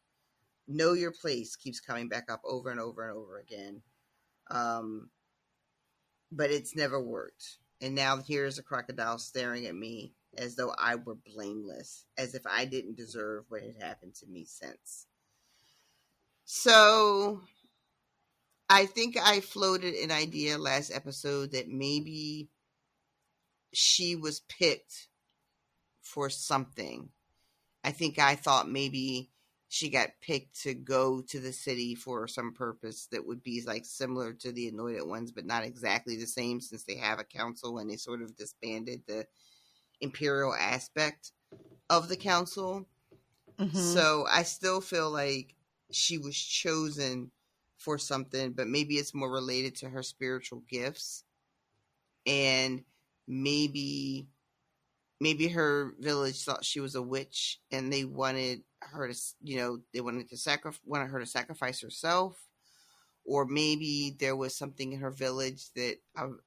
Know your place keeps coming back up over and over and over again. But it's never worked. And now here's a crocodile staring at me as though I were blameless, as if I didn't deserve what had happened to me since. So I think I floated an idea last episode that maybe she was picked for something. I think I thought maybe she got picked to go to the city for some purpose that would be like similar to the anointed ones, but not exactly the same since they have a council and they sort of disbanded the imperial aspect of the council. Mm-hmm. So I still feel like she was chosen for something, but maybe it's more related to her spiritual gifts. And maybe her village thought she was a witch and they wanted her to, wanted her to sacrifice herself. Or maybe there was something in her village that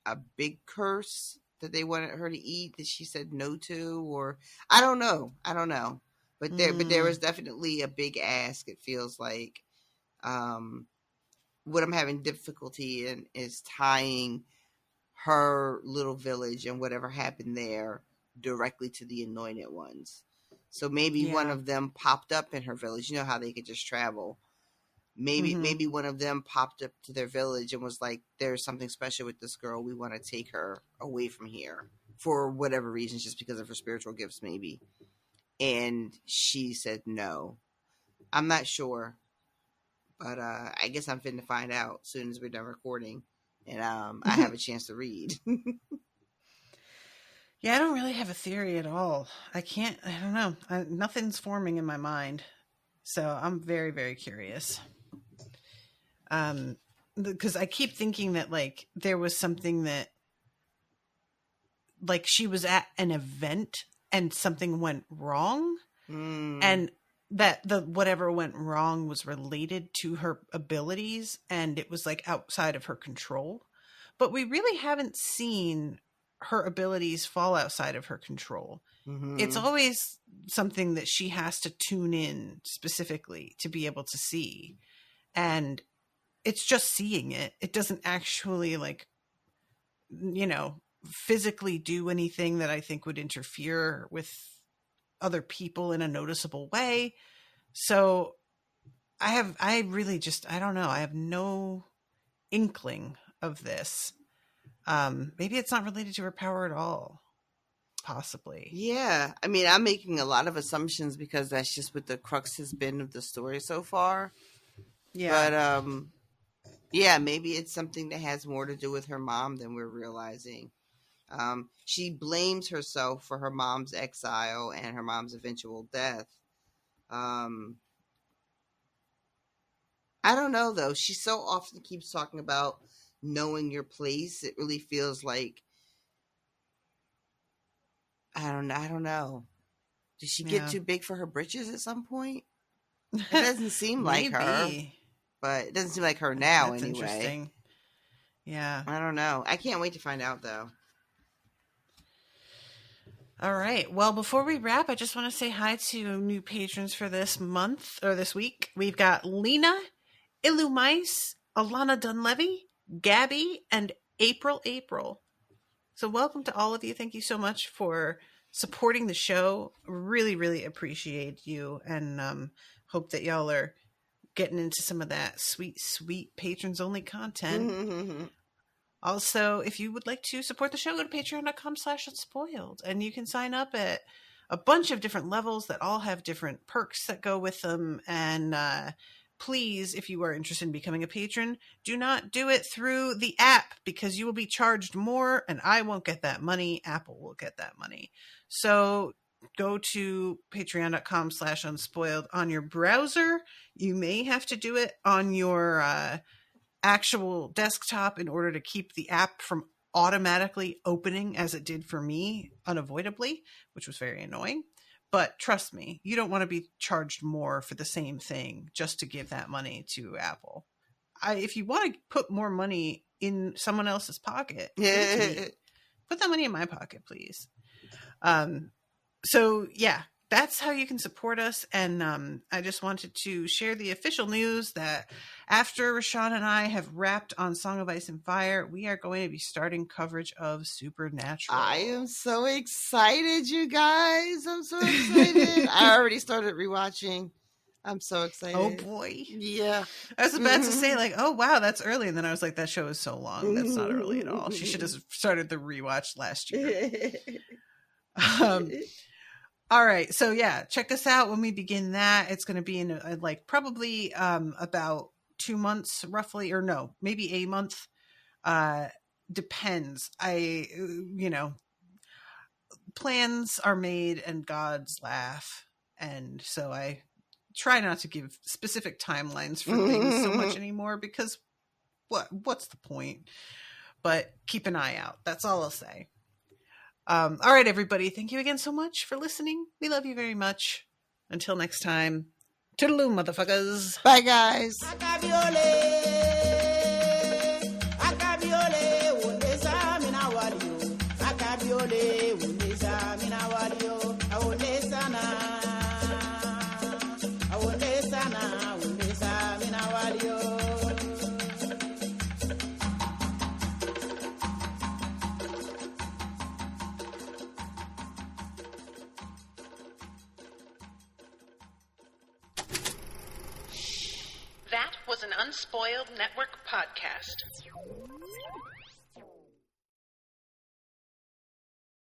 a big curse that they wanted her to eat that she said no to, or I don't know. But there was definitely a big ask. It feels like, what I'm having difficulty in is tying her little village and whatever happened there directly to the anointed ones. So maybe one of them popped up in her village. You know how they could just travel. Maybe one of them popped up to their village and was like, there's something special with this girl. We want to take her away from here. for whatever reasons, just because of her spiritual gifts, maybe. And she said no. I'm not sure, but I guess I'm finna find out as soon as we're done recording, and I have a chance to read. Yeah, I don't really have a theory at all. I don't know. Nothing's forming in my mind. So I'm very, very curious. Because I keep thinking that, like, there was something that, like, she was at an event and something went wrong. And that whatever went wrong was related to her abilities and it was, like, outside of her control. But we really haven't seen her abilities fall outside of her control. It's always something that she has to tune in specifically to be able to see. And it's just seeing it. It doesn't actually, like, you know, physically do anything that I think would interfere with other people in a noticeable way. So I don't know. I have no inkling of this. Maybe it's not related to her power at all. Possibly. Yeah. I mean, I'm making a lot of assumptions because that's just what the crux has been of the story so far. Yeah. But, yeah, maybe it's something that has more to do with her mom than we're realizing. She blames herself for her mom's exile and her mom's eventual death. I don't know, though. She so often keeps talking about knowing your place. It really feels like, I don't know. Did she get too big for her britches at some point? It doesn't seem like her. But it doesn't seem like her now. That's anyway. Interesting. Yeah. I don't know. I can't wait to find out, though. All right. Well, before we wrap, I just want to say hi to new patrons for this month or this week. We've got Lena, Illumais, Alana Dunlevy, Gabby, and April. So welcome to all of you. Thank you so much for supporting the show. Really, really appreciate you, and hope that y'all are getting into some of that sweet, sweet patrons-only content. Also, if you would like to support the show, go to patreon.com/unspoiled, and you can sign up at a bunch of different levels that all have different perks that go with them. And please, if you are interested in becoming a patron, do not do it through the app because you will be charged more, and I won't get that money. Apple will get that money. So go to patreon.com/unspoiled on your browser. You may have to do it on your actual desktop in order to keep the app from automatically opening as it did for me unavoidably, which was very annoying. But trust me, you don't want to be charged more for the same thing just to give that money to Apple. If you want to put more money in someone else's pocket, put that money in my pocket, please. So yeah, that's how you can support us. And I just wanted to share the official news that after Rashawn and I have wrapped on Song of Ice and Fire, we are going to be starting coverage of Supernatural. I am so excited, you guys. I'm so excited. I already started rewatching. I'm so excited. Oh boy. Yeah. I was about to say, like, oh wow, that's early. And then I was like, that show is so long. That's not early at all. She should have started the rewatch last year. All right. So yeah, check us out when we begin that. It's going to be in like probably about 2 months roughly, or no, maybe a month. Depends. Plans are made and gods laugh. And so I try not to give specific timelines for things so much anymore because what's the point? But keep an eye out. That's all I'll say. All right, everybody. Thank you again so much for listening. We love you very much. Until next time. Toodaloo, motherfuckers. Bye, guys. That was an Unspoiled Network podcast.